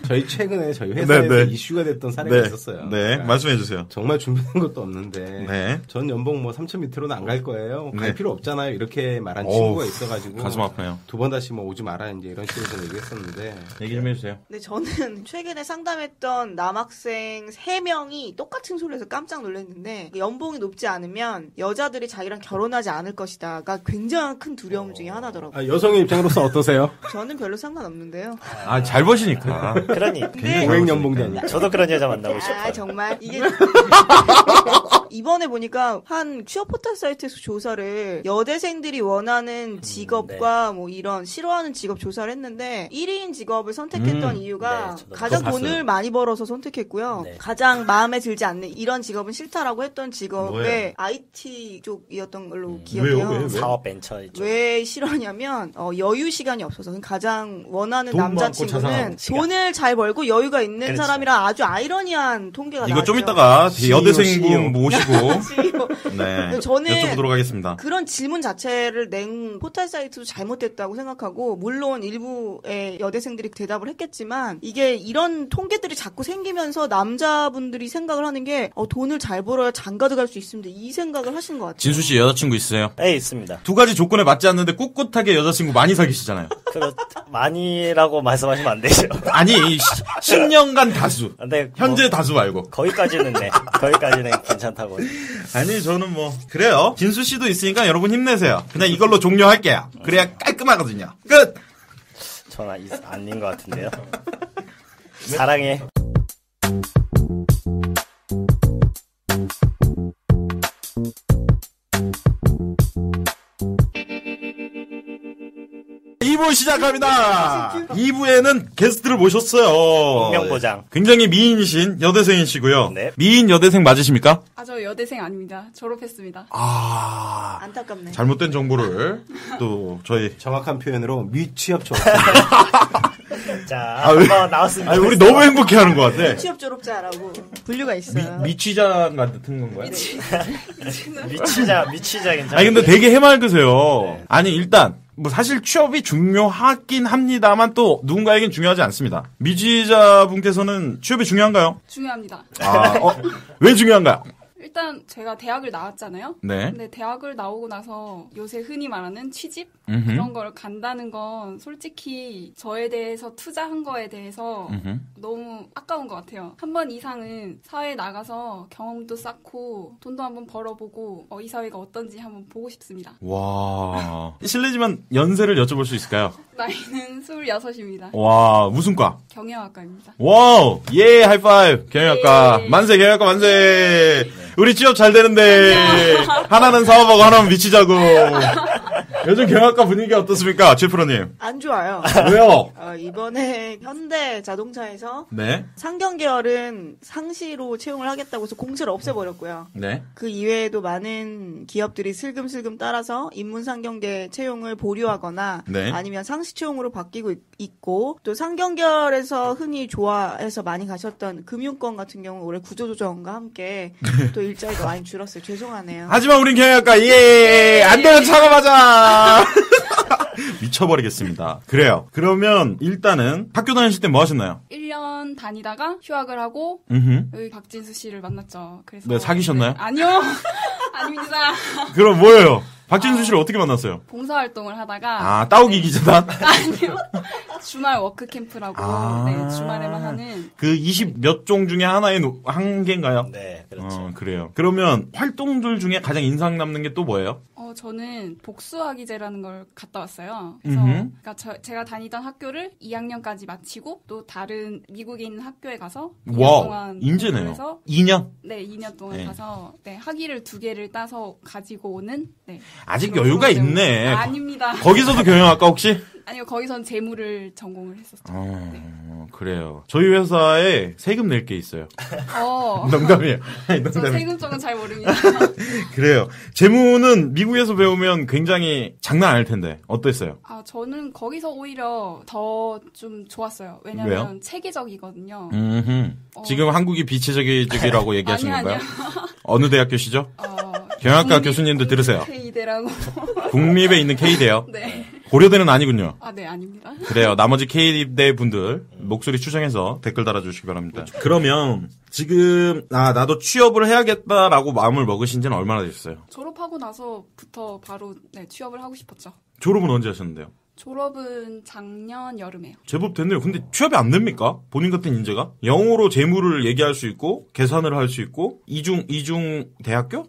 [SPEAKER 4] 저희 최근에 저희 회사에서
[SPEAKER 1] 네.
[SPEAKER 4] 이슈가 됐던 사례가 있었어요.
[SPEAKER 1] 네,
[SPEAKER 4] 그러니까
[SPEAKER 1] 말씀해주세요.
[SPEAKER 4] 정말 준비된 것도 없는데
[SPEAKER 1] 네.
[SPEAKER 4] 전 연봉 뭐 3천 밑으로는 안 갈 거예요. 갈
[SPEAKER 1] 네.
[SPEAKER 4] 필요 없잖아요. 이렇게 말한 친구가 있어가지고
[SPEAKER 1] 가슴 아파요.
[SPEAKER 4] 두 번 다시 뭐 오지 마라 이제 이런 식으로 좀 얘기했었는데
[SPEAKER 1] 얘기 좀 해주세요.
[SPEAKER 3] 근데 저는 최근에 상담했던 남학생 3명이 똑같은 소리를 해서 깜짝 놀랐는데 연봉이 높지 않으면 여자들이 자기랑 결혼하지 않을 것이다가 굉장히 큰 두려움 중에 하나더라고요.
[SPEAKER 4] 여성의 입장으로서 어떠세요?
[SPEAKER 3] 저는 별로 상관없는데요.
[SPEAKER 1] 아, 잘 버시니까.
[SPEAKER 2] 그러니
[SPEAKER 3] 근데
[SPEAKER 4] 고액 연봉자니까.
[SPEAKER 2] 저도 그런 여자 만나고 싶어요.
[SPEAKER 3] 정말 이게 이번에 보니까 한 취업 포털 사이트에서 조사를 여대생들이 원하는 직업과 뭐 이런 싫어하는 직업 조사를 했는데 1위인 직업을 선택했던 이유가
[SPEAKER 2] 네, 저도
[SPEAKER 3] 가장
[SPEAKER 1] 그거
[SPEAKER 3] 돈을
[SPEAKER 1] 봤어요.
[SPEAKER 3] 많이 벌어서 선택했고요.
[SPEAKER 2] 네.
[SPEAKER 3] 가장 마음에 들지 않는 이런 직업은 싫다라고 했던 직업에
[SPEAKER 1] 뭐예요?
[SPEAKER 3] IT 쪽이었던 걸로
[SPEAKER 1] 왜요?
[SPEAKER 3] 기억해요.
[SPEAKER 1] 왜?
[SPEAKER 2] 사업 벤처 이쪽.
[SPEAKER 3] 왜 싫어하냐면 여유 시간이 없어서 가장 원하는
[SPEAKER 1] 돈 많고
[SPEAKER 3] 남자친구는
[SPEAKER 1] 자상하고
[SPEAKER 2] 시간.
[SPEAKER 3] 돈을 잘 벌고 여유가 있는
[SPEAKER 2] 그렇죠.
[SPEAKER 3] 사람이라 아주 아이러니한 통계가
[SPEAKER 1] 이거
[SPEAKER 3] 나왔죠.
[SPEAKER 1] 좀 이따가
[SPEAKER 4] CEO.
[SPEAKER 1] 여대생분 모시고
[SPEAKER 3] CEO.
[SPEAKER 1] 네
[SPEAKER 3] 저는
[SPEAKER 1] 여쭤보도록 하겠습니다.
[SPEAKER 3] 그런 질문 자체를 낸 포털 사이트도 잘못됐다고 생각하고 물론 일부의 여대생들이 대답을 했겠지만 이게 이런 통계들이 자꾸 생기면서 남자분들이 생각을 하는 게 돈을 잘 벌어야 장가도 갈 수 있습니다. 이 생각을 하시는 것 같아요.
[SPEAKER 1] 진수 씨 여자친구 있으세요?
[SPEAKER 2] 네, 있습니다.
[SPEAKER 1] 두 가지 조건에 맞지 않는데 꿋꿋하게 여자친구 많이 사귀시잖아요.
[SPEAKER 2] 많이라고 말씀하시면 안 되죠.
[SPEAKER 1] 아니 10년간 다수.
[SPEAKER 2] 근데
[SPEAKER 1] 현재 다수 말고.
[SPEAKER 2] 거기까지는 네. 거기까지는 괜찮다고.
[SPEAKER 1] 아니 저는 뭐 그래요. 진수 씨도 있으니까 여러분 힘내세요. 그냥 이걸로 종료할게요. 그래야 깔끔하거든요. 끝.
[SPEAKER 2] 전 아닌 것 같은데요. 사랑해.
[SPEAKER 1] (2부) 시작합니다. 2부에는 게스트를 모셨어요.
[SPEAKER 2] 익명보장.
[SPEAKER 1] 굉장히 미인이신 여대생이시고요.
[SPEAKER 2] 네.
[SPEAKER 1] 미인 여대생 맞으십니까?
[SPEAKER 6] 아, 저 여대생 아닙니다. 졸업했습니다.
[SPEAKER 1] 아
[SPEAKER 3] 안타깝네.
[SPEAKER 1] 잘못된 정보를 또 저희
[SPEAKER 4] 정확한 표현으로 미취업 졸업.
[SPEAKER 2] 자,
[SPEAKER 1] 아, 왜?
[SPEAKER 2] 한번 나왔습니다.
[SPEAKER 1] 아니 우리 너무 행복해하는 것 같아.
[SPEAKER 3] 취업 졸업자라고 분류가 있어요.
[SPEAKER 1] 미취자 같은 건가요?
[SPEAKER 2] 미치자 괜찮아요.
[SPEAKER 1] 아니 근데 되게 해맑으세요. 아니 일단 뭐 사실 취업이 중요하긴 합니다만 또 누군가에겐 중요하지 않습니다. 미취자분께서는 취업이 중요한가요?
[SPEAKER 6] 중요합니다.
[SPEAKER 1] 왜 중요한가요?
[SPEAKER 6] 일단 제가 대학을 나왔잖아요.
[SPEAKER 1] 네.
[SPEAKER 6] 근데 대학을 나오고 나서 요새 흔히 말하는 취직?
[SPEAKER 1] 음흠.
[SPEAKER 6] 그런 걸 간다는 건 솔직히 저에 대해서 투자한 거에 대해서
[SPEAKER 1] 음흠.
[SPEAKER 6] 너무 아까운 것 같아요. 한 번 이상은 사회에 나가서 경험도 쌓고 돈도 한번 벌어보고 이 사회가 어떤지 한번 보고 싶습니다.
[SPEAKER 1] 와 실례지만 연세를 여쭤볼 수 있을까요?
[SPEAKER 6] 나이는 26입니다.
[SPEAKER 1] 와 무슨 과?
[SPEAKER 6] 경영학과입니다.
[SPEAKER 1] 와우 예 하이파이브 경영학과
[SPEAKER 6] 예.
[SPEAKER 1] 만세 경영학과 만세. 우리 취업 잘 되는데 하나는 사업하고 하나는 미치자고. 요즘 경영학과 분위기 어떻습니까, 최프로님?
[SPEAKER 3] 안 좋아요.
[SPEAKER 1] 왜요?
[SPEAKER 3] 이번에 현대 자동차에서
[SPEAKER 1] 네,
[SPEAKER 3] 상경 계열은 상시로 채용을 하겠다고 해서 공채를 없애버렸고요.
[SPEAKER 1] 네.
[SPEAKER 3] 그 이외에도 많은 기업들이 슬금슬금 따라서 인문상경계 채용을 보류하거나
[SPEAKER 1] 네.
[SPEAKER 3] 아니면 상시 채용으로 바뀌고 있고 또 상경계열에서 흔히 좋아해서 많이 가셨던 금융권 같은 경우 올해 구조조정과 함께 또 일자리가 많이 줄었어요. 죄송하네요.
[SPEAKER 1] 하지만 우린 경영학과 안 되면 차가마자. 미쳐버리겠습니다. 그래요. 그러면 일단은 학교 다니실 때 뭐 하셨나요?
[SPEAKER 6] 1년 다니다가 휴학을 하고
[SPEAKER 1] 음흠.
[SPEAKER 6] 여기 박진수 씨를 만났죠. 그래서
[SPEAKER 1] 네, 사귀셨나요?
[SPEAKER 6] 네, 아니요. 아닙니다.
[SPEAKER 1] 그럼 뭐예요? 박진수 씨를 어떻게 만났어요?
[SPEAKER 6] 봉사활동을 하다가
[SPEAKER 1] 따오기 기재단?
[SPEAKER 6] 아니요. 주말 워크캠프라고
[SPEAKER 1] 아.
[SPEAKER 6] 네, 주말에만 하는
[SPEAKER 1] 그 20 몇 종 중에 하나의 한 개인가요?
[SPEAKER 2] 네, 그렇죠.
[SPEAKER 1] 그래요. 그러면 활동들 중에 가장 인상 남는 게 또 뭐예요?
[SPEAKER 6] 저는 복수학위제라는 걸 갔다 왔어요. 그래서
[SPEAKER 1] 음흠.
[SPEAKER 6] 그러니까 제가 다니던 학교를 2학년까지 마치고 또 다른 미국에 있는 학교에 가서 2년
[SPEAKER 1] 와우,
[SPEAKER 6] 동안
[SPEAKER 1] 인재네요.
[SPEAKER 6] 공부해서
[SPEAKER 1] 2년?
[SPEAKER 6] 네, 2년 동안
[SPEAKER 1] 네.
[SPEAKER 6] 가서 네, 학위를 2개를 따서 가지고 오는 네.
[SPEAKER 1] 아직
[SPEAKER 6] 그런
[SPEAKER 1] 여유가
[SPEAKER 6] 프로그램.
[SPEAKER 1] 있네.
[SPEAKER 6] 아닙니다.
[SPEAKER 1] 거기서도 경영학과 혹시?
[SPEAKER 6] 아니요, 거기선 재무를 전공을 했었죠.
[SPEAKER 1] 그래요. 저희 회사에 세금 낼 게 있어요. 농담이에요. 아니,
[SPEAKER 6] 저
[SPEAKER 1] 농담이에요.
[SPEAKER 6] 세금 쪽은 잘 모릅니다.
[SPEAKER 1] 그래요. 재무는 미국에서 배우면 굉장히 장난 아닐 텐데 어땠어요?
[SPEAKER 6] 저는 거기서 오히려 더 좀 좋았어요. 왜냐면
[SPEAKER 1] 왜요?
[SPEAKER 6] 체계적이거든요.
[SPEAKER 1] 지금 한국이 비체적이라고 얘기하시는
[SPEAKER 6] 아니요,
[SPEAKER 1] 건가요? 어느 대학교시죠? 경영학과
[SPEAKER 6] 국립-
[SPEAKER 1] 교수님들 들으세요.
[SPEAKER 6] K대라고.
[SPEAKER 1] 국립에 있는 K대요.
[SPEAKER 6] 네.
[SPEAKER 1] 고려대는 아니군요.
[SPEAKER 6] 네, 아닙니다.
[SPEAKER 1] 그래요. 나머지 K대 분들 목소리 추정해서 댓글 달아주시기 바랍니다. 그러면 지금 나도 취업을 해야겠다라고 마음을 먹으신 지는 얼마나 되셨어요?
[SPEAKER 6] 졸업하고 나서부터 바로 네, 취업을 하고 싶었죠.
[SPEAKER 1] 졸업은 언제 하셨는데요?
[SPEAKER 6] 졸업은 작년 여름에요.
[SPEAKER 1] 제법 됐네요. 근데 취업이 안 됩니까? 본인 같은 인재가? 영어로 재무를 얘기할 수 있고 계산을 할 수 있고 이중 대학교?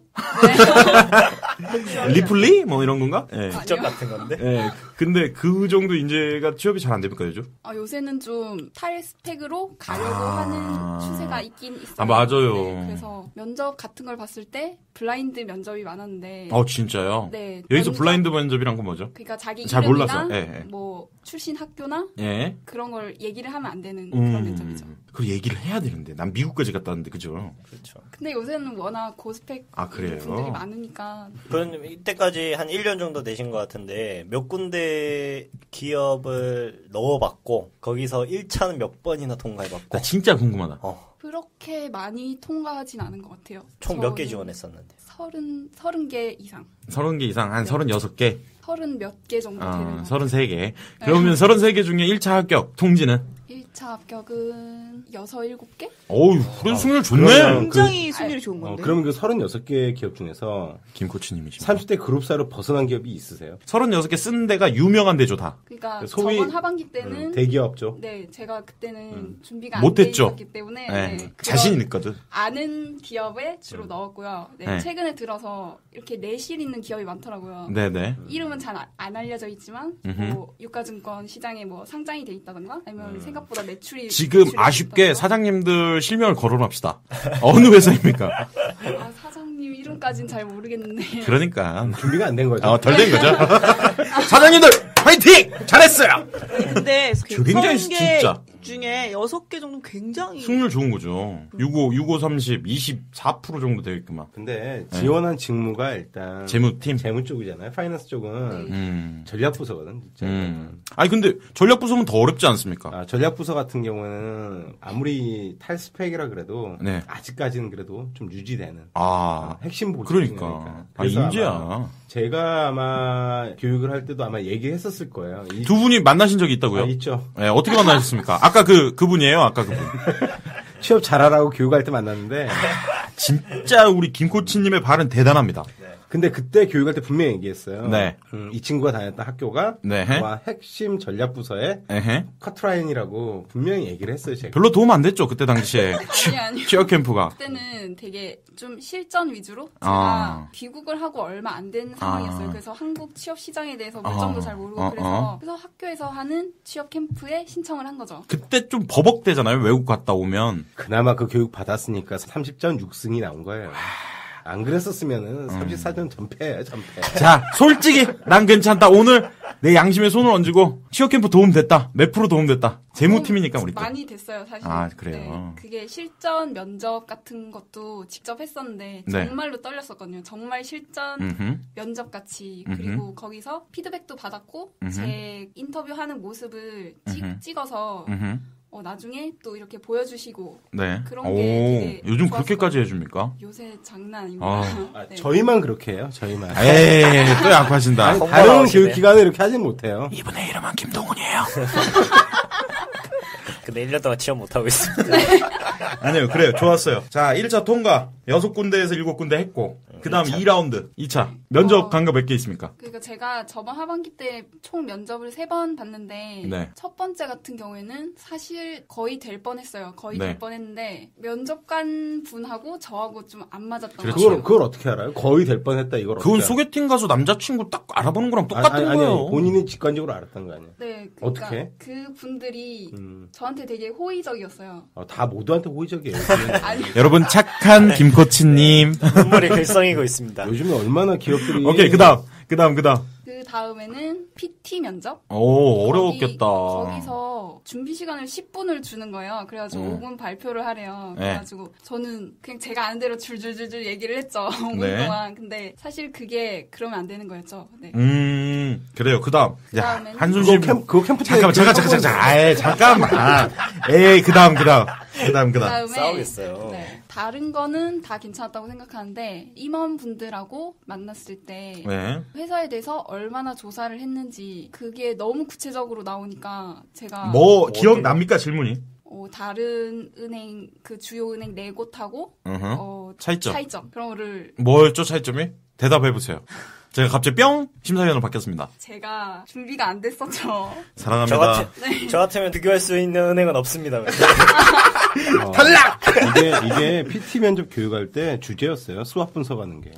[SPEAKER 1] 리플리? 뭐 이런 건가? 예.
[SPEAKER 2] 직접 같은 건데.
[SPEAKER 1] 예. 근데 그 정도 인재가 취업이 잘 안 됩니까, 요즘?
[SPEAKER 6] 요새는 좀 탈스펙으로 가려고 하는 추세가 있긴 있어요.
[SPEAKER 1] 아, 맞아요.
[SPEAKER 6] 네, 그래서 면접 같은 걸 봤을 때 블라인드 면접이 많았는데.
[SPEAKER 1] 진짜요?
[SPEAKER 6] 네.
[SPEAKER 1] 여기서 블라인드 면접이란 건 뭐죠?
[SPEAKER 6] 그러니까 자기
[SPEAKER 1] 잘
[SPEAKER 6] 이름이나
[SPEAKER 1] 몰라서. 예.
[SPEAKER 6] 뭐 출신 학교나
[SPEAKER 1] 예.
[SPEAKER 6] 그런 걸 얘기를 하면 안 되는 그런 면접이죠.
[SPEAKER 1] 그 얘기를 해야 되는데. 난 미국까지 갔다 왔는데, 그죠?
[SPEAKER 2] 그렇죠.
[SPEAKER 6] 근데 요새는 워낙 고스펙
[SPEAKER 1] 그래요?
[SPEAKER 6] 분들이 많으니까.
[SPEAKER 2] 그럼 이때까지 한 1년 정도 되신 것 같은데 몇 군데 기업을 넣어봤고 거기서 1차는 몇 번이나 통과해봤고
[SPEAKER 1] 나 진짜 궁금하다.
[SPEAKER 6] 그렇게 많이 통과하진 않은 것 같아요.
[SPEAKER 2] 총 몇 개 지원했었는데
[SPEAKER 6] 30개 이상.
[SPEAKER 1] 30개 이상, 한 36개?
[SPEAKER 6] 30 몇 개 정도 되는 것 같아요.
[SPEAKER 1] 33개. 그러면 33개 중에 1차 합격, 통지는?
[SPEAKER 6] 1차 합격은 6, 7개?
[SPEAKER 1] 어우, 그래도 승률 좋네?
[SPEAKER 4] 그러면
[SPEAKER 3] 굉장히 수율이 좋은 건데.
[SPEAKER 4] 그러면 그 36개 기업 중에서
[SPEAKER 1] 김코치님이시.
[SPEAKER 4] 30대 그룹사로 벗어난 기업이 있으세요?
[SPEAKER 1] 36개 쓴 데가 유명한 데죠, 다.
[SPEAKER 6] 그러니까
[SPEAKER 4] 소위-
[SPEAKER 6] 저번 하반기 때는
[SPEAKER 4] 대기업죠.
[SPEAKER 6] 네, 제가 그때는 준비가
[SPEAKER 1] 못했죠.
[SPEAKER 6] 안 돼 있었기 때문에
[SPEAKER 1] 네.
[SPEAKER 6] 네,
[SPEAKER 1] 자신
[SPEAKER 6] 그런
[SPEAKER 1] 있거든.
[SPEAKER 6] 아는 기업에 주로 넣었고요. 네,
[SPEAKER 1] 네.
[SPEAKER 6] 최근에 들어서 이렇게 내실 있는 기업이 많더라고요.
[SPEAKER 1] 네네.
[SPEAKER 6] 이름은 잘 안 알려져 있지만 뭐 유가증권 시장에 뭐 상장이 돼 있다던가 아니면 생각보다
[SPEAKER 1] 지금
[SPEAKER 6] 매출이
[SPEAKER 1] 아쉽게
[SPEAKER 6] 있다던가.
[SPEAKER 1] 사장님들 실명을 거론합시다. 어느 회사입니까?
[SPEAKER 6] 사장님 이름까지는 잘 모르겠는데
[SPEAKER 1] 그러니까.
[SPEAKER 4] 준비가 안 된 거죠.
[SPEAKER 1] 덜 된 거죠. 사장님들, 화이팅! 잘했어요!
[SPEAKER 3] 근데
[SPEAKER 1] 굉장히
[SPEAKER 3] 30개
[SPEAKER 1] 진짜.
[SPEAKER 3] 중에 6개 정도 굉장히
[SPEAKER 1] 승률 좋은 거죠. 65, 30, 24% 정도 되겠구만.
[SPEAKER 4] 근데 지원한 직무가 일단
[SPEAKER 1] 재무팀?
[SPEAKER 4] 재무 쪽이잖아요. 파이낸스 쪽은 전략부서거든. 진짜.
[SPEAKER 1] 아니, 근데 전략부서면 더 어렵지 않습니까?
[SPEAKER 4] 전략부서 같은 경우는 아무리 탈스펙이라 그래도
[SPEAKER 1] 네.
[SPEAKER 4] 아직까지는 그래도 좀 유지되는 핵심 보직
[SPEAKER 1] 그러니까. 인재야.
[SPEAKER 4] 제가 아마 교육을 할 때도 아마 얘기했었을 거예요.
[SPEAKER 1] 두 분이 만나신 적이 있다고요?
[SPEAKER 4] 있죠.
[SPEAKER 1] 네, 어떻게 만나셨습니까? 아까 그분이에요? 아까 그분.
[SPEAKER 4] 취업 잘하라고 교육할 때 만났는데
[SPEAKER 1] 진짜 우리 김코치님의 발은 대단합니다.
[SPEAKER 4] 근데 그때 교육할 때 분명히 얘기했어요.
[SPEAKER 1] 네.
[SPEAKER 4] 이 친구가 다녔던 학교가
[SPEAKER 1] 네.
[SPEAKER 4] 와 핵심 전략부서의
[SPEAKER 1] 에헤.
[SPEAKER 4] 커트라인이라고 분명히 얘기를 했어요. 제가.
[SPEAKER 1] 별로 도움 안 됐죠, 그때 당시에.
[SPEAKER 6] 아니요.
[SPEAKER 1] 취업 캠프가.
[SPEAKER 6] 그때는 되게 좀 실전 위주로 제가 귀국을 하고 얼마 안 된 상황이었어요. 그래서 한국 취업 시장에 대해서 물정도 잘 모르고 그래서 학교에서 하는 취업 캠프에 신청을 한 거죠.
[SPEAKER 1] 그때 좀 버벅대잖아요, 외국 갔다 오면.
[SPEAKER 4] 그나마 그 교육 받았으니까 30전 6승이 나온 거예요. 안 그랬었으면은 34전 전패예요, 전패.
[SPEAKER 1] 자, 솔직히 난 괜찮다. 오늘 내 양심에 손을 얹고 취업 캠프 도움 됐다. 몇 프로 도움 됐다. 재무팀이니까 우리 또.
[SPEAKER 6] 많이 됐어요, 사실.
[SPEAKER 1] 그래요?
[SPEAKER 6] 네, 그게 실전 면접 같은 것도 직접 했었는데
[SPEAKER 1] 네.
[SPEAKER 6] 정말로 떨렸었거든요. 정말 실전 면접 같이. 그리고 거기서 피드백도 받았고 제 인터뷰하는 모습을 찍어서 나중에 또 이렇게 보여주시고
[SPEAKER 1] 네.
[SPEAKER 6] 그런 게 되게
[SPEAKER 1] 요즘
[SPEAKER 6] 좋았어요.
[SPEAKER 1] 그렇게까지 해줍니까?
[SPEAKER 6] 요새 장난 아닙니다. 네.
[SPEAKER 4] 저희만 그렇게 해요, 저희만.
[SPEAKER 1] 에이, 또 약하신다.
[SPEAKER 4] 아니, 다른 교육기관은 이렇게 하진 못해요.
[SPEAKER 1] 이분의 이름은 김동훈이에요.
[SPEAKER 2] 근데 1년 동안 취업 못하고 있습니다.
[SPEAKER 1] 아니요, 그래요. 좋았어요. 자, 1차 통과. 6군데에서 7군데 했고. 그 다음 2라운드, 2차. 면접 간 거 몇 개 있습니까?
[SPEAKER 6] 그러니까 제가 저번 하반기 때 총 면접을 3번 봤는데
[SPEAKER 1] 네.
[SPEAKER 6] 첫 번째 같은 경우에는 사실 거의 될 뻔했어요. 거의
[SPEAKER 1] 네.
[SPEAKER 6] 될 뻔했는데 면접관 분하고 저하고 좀 안 맞았던 것
[SPEAKER 1] 그렇죠.
[SPEAKER 6] 같아요.
[SPEAKER 4] 그걸 어떻게 알아요? 거의 될 뻔했다 이걸
[SPEAKER 1] 그건
[SPEAKER 4] 어떻게
[SPEAKER 1] 소개팅 가서 남자친구 딱 알아보는 거랑 똑같은
[SPEAKER 4] 아니,
[SPEAKER 1] 거예요.
[SPEAKER 4] 본인이 직관적으로 알았던 거 아니에요?
[SPEAKER 6] 네, 그러니까
[SPEAKER 4] 어떻게?
[SPEAKER 6] 그 분들이 저한테 되게 호의적이었어요.
[SPEAKER 4] 다 모두한테 호의적이에요.
[SPEAKER 6] 아니,
[SPEAKER 1] 여러분, 착한 김코치님.
[SPEAKER 2] 눈물이 글썽이고 있습니다.
[SPEAKER 4] 요즘에 얼마나 기업들이
[SPEAKER 1] 오케이, 그 다음.
[SPEAKER 6] 그 다음에는 PT 면접.
[SPEAKER 1] 오, 어려웠겠다.
[SPEAKER 6] 거기서 준비 시간을 10분을 주는 거예요. 그래가지고 5분 발표를 하래요.
[SPEAKER 1] 네.
[SPEAKER 6] 그래가지고 저는 그냥 제가 아는 대로 줄줄줄줄 얘기를 했죠. 5분
[SPEAKER 1] 네.
[SPEAKER 6] 동안. 근데 사실 그게 그러면 안 되는 거였죠. 네.
[SPEAKER 1] 그래요. 그 다음. 야,
[SPEAKER 6] 그다음에는-
[SPEAKER 1] 한숨 쉬고.
[SPEAKER 4] 그거 캠프 때
[SPEAKER 1] 잠깐만. 에이, 그 다음.
[SPEAKER 6] 그다음에
[SPEAKER 2] 싸우겠어요.
[SPEAKER 6] 네, 다른 거는 다 괜찮았다고 생각하는데 임원분들하고 만났을 때
[SPEAKER 1] 네.
[SPEAKER 6] 회사에 대해서 얼마나 조사를 했는지 그게 너무 구체적으로 나오니까 제가
[SPEAKER 1] 뭐, 기억납니까, 질문이?
[SPEAKER 6] 다른 은행 그 주요 은행 4곳하고 차이점 그런 거를
[SPEAKER 1] 뭐였죠, 차이점이? 대답해보세요. 제가 갑자기 뿅! 심사위원으로 바뀌었습니다.
[SPEAKER 6] 제가 준비가 안 됐었죠.
[SPEAKER 1] 사랑합니다.
[SPEAKER 2] 저 같으면 비교할 수 있는 은행은 없습니다.
[SPEAKER 1] 탈락!
[SPEAKER 4] 이게 PT 면접 교육할 때 주제였어요. 수학 분석하는 게.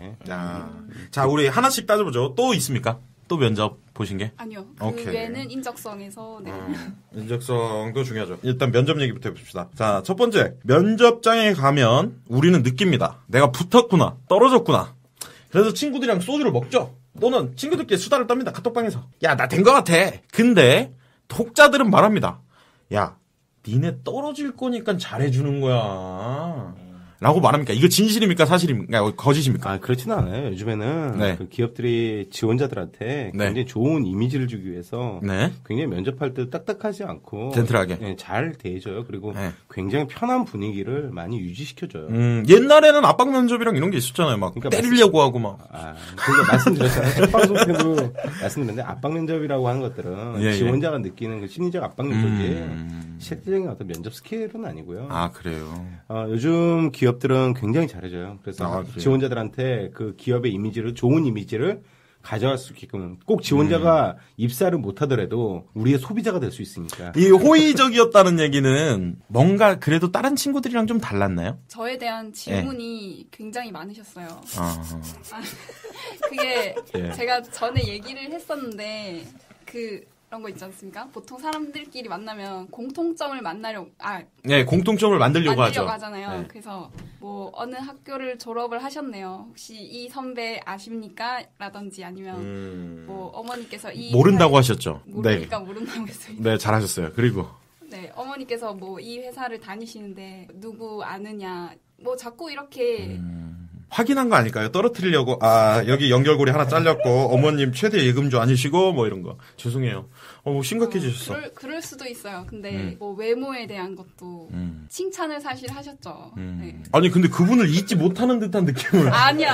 [SPEAKER 1] 자, 우리 하나씩 따져보죠. 또 있습니까? 또 면접 보신 게?
[SPEAKER 6] 아니요. 그
[SPEAKER 1] 오케이.
[SPEAKER 6] 외에는 인적성에서 네.
[SPEAKER 1] 인적성도 중요하죠. 일단 면접 얘기부터 해봅시다. 자, 첫 번째. 면접장에 가면 우리는 느낍니다. 내가 붙었구나. 떨어졌구나. 그래서 친구들이랑 소주를 먹죠. 또는 친구들끼리 수다를 떱니다. 카톡방에서. 야, 나 된 것 같아. 근데 혹자들은 말합니다. 야, 니네 떨어질 거니까 잘해주는 거야. 라고 말합니까? 이거 진실입니까? 사실입니까? 거짓입니까?
[SPEAKER 4] 그렇지는 않아요. 요즘에는
[SPEAKER 1] 네.
[SPEAKER 4] 그 기업들이 지원자들한테 굉장히 좋은 이미지를 주기 위해서 굉장히 면접할 때 딱딱하지 않고
[SPEAKER 1] 젠틀하게
[SPEAKER 4] 네, 잘 대해줘요. 그리고
[SPEAKER 1] 네.
[SPEAKER 4] 굉장히 편한 분위기를 많이 유지시켜줘요.
[SPEAKER 1] 옛날에는 압박 면접이랑 이런 게 있었잖아요. 막
[SPEAKER 4] 그러니까
[SPEAKER 1] 때리려고 하고 막.
[SPEAKER 4] 그러니까 말씀드렸잖아요. 첫 방송 때도 말씀드렸는데 압박 면접이라고 하는 것들은 지원자가 느끼는 그 심리적 압박 면접이에요. 실질적인 어떤 면접 스킬은 아니고요.
[SPEAKER 1] 그래요.
[SPEAKER 4] 요즘 기업들은 굉장히 잘해줘요. 그래서 지원자들한테 그 기업의 이미지를 좋은 이미지를 가져갈 수 있게끔 꼭 지원자가 입사를 못하더라도 우리의 소비자가 될 수 있으니까.
[SPEAKER 1] 이 호의적이었다는 얘기는 뭔가 그래도 다른 친구들이랑 좀 달랐나요?
[SPEAKER 6] 저에 대한 질문이 굉장히 많으셨어요. 그게 제가 전에 얘기를 했었는데 그런 거 있지 않습니까? 보통 사람들끼리 만나면 공통점을
[SPEAKER 1] 공통점을 만들려고 하죠.
[SPEAKER 6] 하잖아요.
[SPEAKER 1] 네.
[SPEAKER 6] 그래서 뭐 어느 학교를 졸업을 하셨네요. 혹시 이 선배 아십니까? 라든지 아니면 뭐 어머니께서
[SPEAKER 1] 모른다고 하셨죠.
[SPEAKER 6] 모르니까 모른다고 했습니다.
[SPEAKER 1] 네, 잘하셨어요. 그리고
[SPEAKER 6] 어머니께서 뭐 이 회사를 다니시는데 누구 아느냐 뭐 자꾸 이렇게
[SPEAKER 1] 확인한 거 아닐까요? 떨어뜨리려고. 여기 연결고리 하나 잘렸고 어머님 최대 예금주 아니시고 뭐 이런 거. 죄송해요. 심각해지셨어.
[SPEAKER 6] 그럴 수도 있어요. 근데 뭐 외모에 대한 것도 칭찬을 사실 하셨죠. 네.
[SPEAKER 1] 아니 근데 그분을 잊지 못하는 듯한 느낌을.
[SPEAKER 6] 아니요.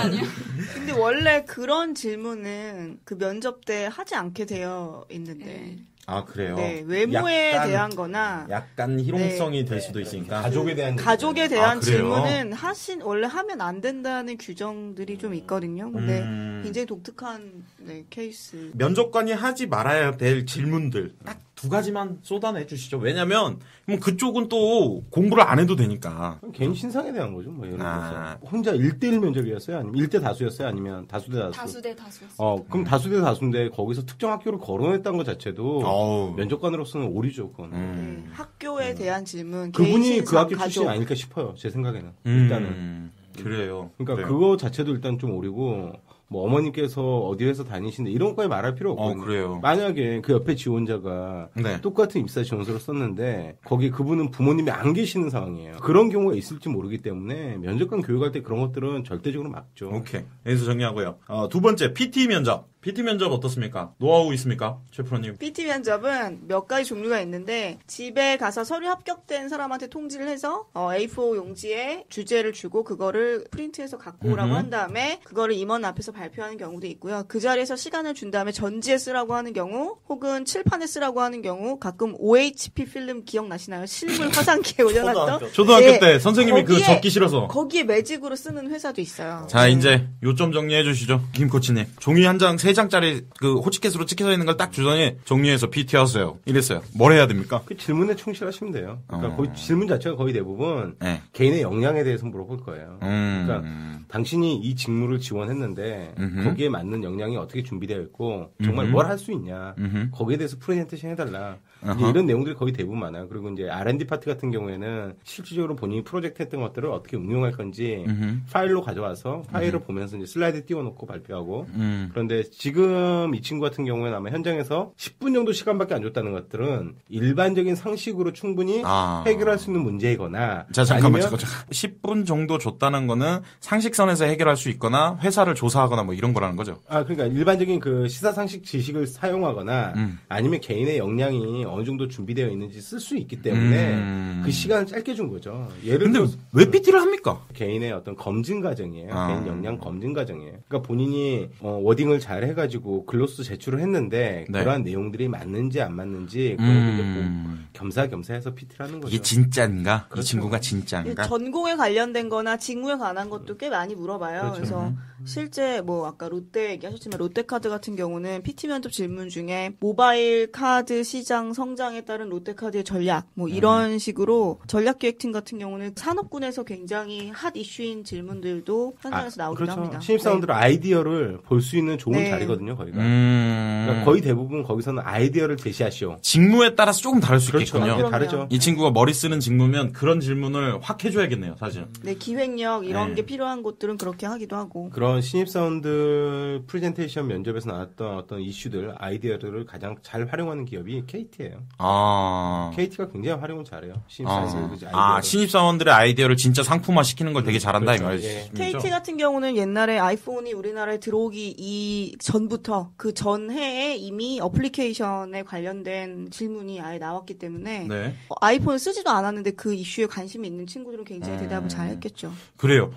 [SPEAKER 3] 근데 원래 그런 질문은 그 면접 때 하지 않게 되어 있는데.
[SPEAKER 1] 그래요?
[SPEAKER 3] 네, 외모에 대한 거나.
[SPEAKER 1] 약간 희롱성이 될 수도 있으니까.
[SPEAKER 4] 가족에
[SPEAKER 3] 대한 질문은 원래 하면 안 된다는 규정들이 좀 있거든요. 근데 굉장히 독특한 케이스.
[SPEAKER 1] 면접관이 하지 말아야 될 질문들 딱 2가지만 쏟아내 주시죠. 왜냐면 그쪽은 또 공부를 안 해도 되니까.
[SPEAKER 4] 개인 신상에 대한 거죠. 뭐 예를 들어서 혼자 1대1 면접이었어요? 아니면 1대 다수였어요? 아니면 다수 대 다수?
[SPEAKER 6] 다수 대 다수였어요.
[SPEAKER 4] 그럼 다수 대 다수인데 거기서 특정 학교를 거론했다는 것 자체도 면접관으로서는 오리죠. 그건.
[SPEAKER 3] 학교에 대한 질문.
[SPEAKER 4] 그분이 그 학교 출신이 아닐까 싶어요. 제 생각에는. 일단은.
[SPEAKER 1] 그래요.
[SPEAKER 4] 그러니까 그거 자체도 일단 좀 오리고 뭐 어머님께서 어디 회사 다니시는데 이런 거에 말할 필요 없거든요.
[SPEAKER 1] 그래요.
[SPEAKER 4] 만약에 그 옆에 지원자가 똑같은 입사 지원서를 썼는데 거기 그분은 부모님이 안 계시는 상황이에요. 그런 경우가 있을지 모르기 때문에 면접관 교육할 때 그런 것들은 절대적으로 막죠.
[SPEAKER 1] 오케이. 여기서 정리하고요. 2번째 PT 면접. PT 면접 어떻습니까? 노하우 있습니까? 최 프로님.
[SPEAKER 3] PT 면접은 몇 가지 종류가 있는데 집에 가서 서류 합격된 사람한테 통지를 해서 A4 용지에 주제를 주고 그거를 프린트해서 갖고 오라고 한 다음에 그거를 임원 앞에서 발표하는 경우도 있고요. 그 자리에서 시간을 준 다음에 전지에 쓰라고 하는 경우 혹은 칠판에 쓰라고 하는 경우 가끔 OHP 필름 기억나시나요? 실물 화상기에 올려놨던
[SPEAKER 1] 초등학교 때 선생님이 그거 적기 싫어서
[SPEAKER 3] 거기에 매직으로 쓰는 회사도 있어요.
[SPEAKER 1] 자 이제 요점 정리해 주시죠. 김 코치님. 종이 한 장 3장짜리 그 호치켓으로 찍혀져 있는 걸 딱 주더니 정리해서 PT 하세요. 이랬어요. 뭘 해야 됩니까?
[SPEAKER 4] 그 질문에 충실하시면 돼요. 그러니까 거의 질문 자체가 거의 대부분 개인의 역량에 대해서 물어볼 거예요. 그러니까 당신이 이 직무를 지원했는데 거기에 맞는 역량이 어떻게 준비되어 있고 정말 뭘 할 수 있냐. 거기에 대해서 프레젠테이션 해달라. 이제 이런 내용들이 거의 대부분 많아요. 그리고 이제 R&D 파트 같은 경우에는 실질적으로 본인이 프로젝트 했던 것들을 어떻게 응용할 건지 파일로 가져와서 파일을 보면서 이제 슬라이드 띄워놓고 발표하고 그런데 지금 이 친구 같은 경우에는 아마 현장에서 10분 정도 시간밖에 안 줬다는 것들은 일반적인 상식으로 충분히 해결할 수 있는 문제이거나
[SPEAKER 1] 자 잠깐만 10분 정도 줬다는 거는 상식선에서 해결할 수 있거나 회사를 조사하거나 뭐 이런 거라는 거죠.
[SPEAKER 4] 그러니까 일반적인 그 시사상식 지식을 사용하거나 아니면 개인의 역량이 어느 정도 준비되어 있는지 쓸 수 있기 때문에 그 시간을 짧게 준 거죠.
[SPEAKER 1] 근데 왜 PT를 합니까?
[SPEAKER 4] 개인의 어떤 검증 과정이에요. 개인 역량 검증 과정이에요. 그러니까 본인이 워딩을 잘 해가지고 글로스 제출을 했는데 그러한 내용들이 맞는지 안 맞는지 그런 걸 이제 겸사겸사해서 PT를 하는 거죠.
[SPEAKER 1] 이게 진짜인가?
[SPEAKER 4] 그렇죠.
[SPEAKER 1] 이 친구가 진짜인가?
[SPEAKER 3] 전공에 관련된 거나 직무에 관한 것도 꽤 많이 물어봐요.
[SPEAKER 4] 그렇죠.
[SPEAKER 3] 그래서 실제 뭐 아까 롯데 얘기하셨지만 롯데카드 같은 경우는 PT 면접 질문 중에 모바일 카드 시장 성장에 따른 롯데카드의 전략 뭐 이런 식으로 전략기획팀 같은 경우는 산업군에서 굉장히 핫 이슈인 질문들도 현장에서 나오기도
[SPEAKER 4] 그렇죠.
[SPEAKER 3] 합니다.
[SPEAKER 4] 신입사원들의 아이디어를 볼 수 있는 좋은
[SPEAKER 3] 네.
[SPEAKER 4] 자리거든요, 거기가. 그러니까 거의 대부분 거기서는 아이디어를 제시하시오.
[SPEAKER 1] 직무에 따라서 조금 다를 수
[SPEAKER 4] 그렇죠.
[SPEAKER 1] 있겠군요.
[SPEAKER 3] 그럼요.
[SPEAKER 4] 다르죠.
[SPEAKER 1] 이 친구가 머리 쓰는 직무면 그런 질문을 확 해줘야겠네요, 사실.
[SPEAKER 3] 네, 기획력 이런
[SPEAKER 1] 네.
[SPEAKER 3] 게 필요한 곳들은 그렇게 하기도 하고.
[SPEAKER 4] 그런 신입사원들 프레젠테이션 면접에서 나왔던 어떤 이슈들, 아이디어들을 가장 잘 활용하는 기업이 KT예요.
[SPEAKER 1] 아.
[SPEAKER 4] KT가 굉장히 활용을 잘해요. 신입사원들 아이디어를.
[SPEAKER 1] 신입사원들의 아이디어를 진짜 상품화 시키는 걸 되게 잘한다,
[SPEAKER 4] 그렇죠.
[SPEAKER 1] 이 말이죠.
[SPEAKER 3] KT 같은 경우는 옛날에 아이폰이 우리나라에 들어오기 이전부터 그 전해에 이미 어플리케이션에 관련된 질문이 아예 나왔기 때문에
[SPEAKER 1] 네.
[SPEAKER 3] 아이폰을 쓰지도 않았는데 그 이슈에 관심이 있는 친구들은 굉장히 대답을 잘 했겠죠.
[SPEAKER 1] 그래요.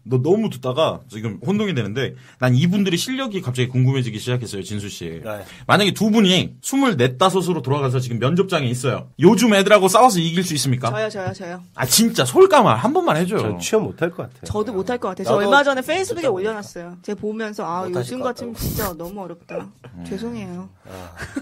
[SPEAKER 1] 너 너무 듣다가 지금 혼동이 되는데 난 이분들의 실력이 갑자기 궁금해지기 시작했어요, 진수 씨.
[SPEAKER 2] 네.
[SPEAKER 1] 만약에 두 분이 24, 5으로 돌아가서 지금 면접장에 있어요. 요즘 애들하고 싸워서 이길 수 있습니까?
[SPEAKER 3] 저요.
[SPEAKER 1] 아 진짜 솔까말 한 번만 해줘요.
[SPEAKER 4] 전 취업 못할 것 같아요.
[SPEAKER 3] 저도 못할 것 같아요. 저
[SPEAKER 2] 나도
[SPEAKER 3] 얼마 전에 페이스북에
[SPEAKER 2] 못할 것
[SPEAKER 3] 올려놨어요. 제가 보면서
[SPEAKER 2] 못하실
[SPEAKER 3] 요즘
[SPEAKER 2] 것
[SPEAKER 3] 같으면 진짜 너무 어렵다. 죄송해요.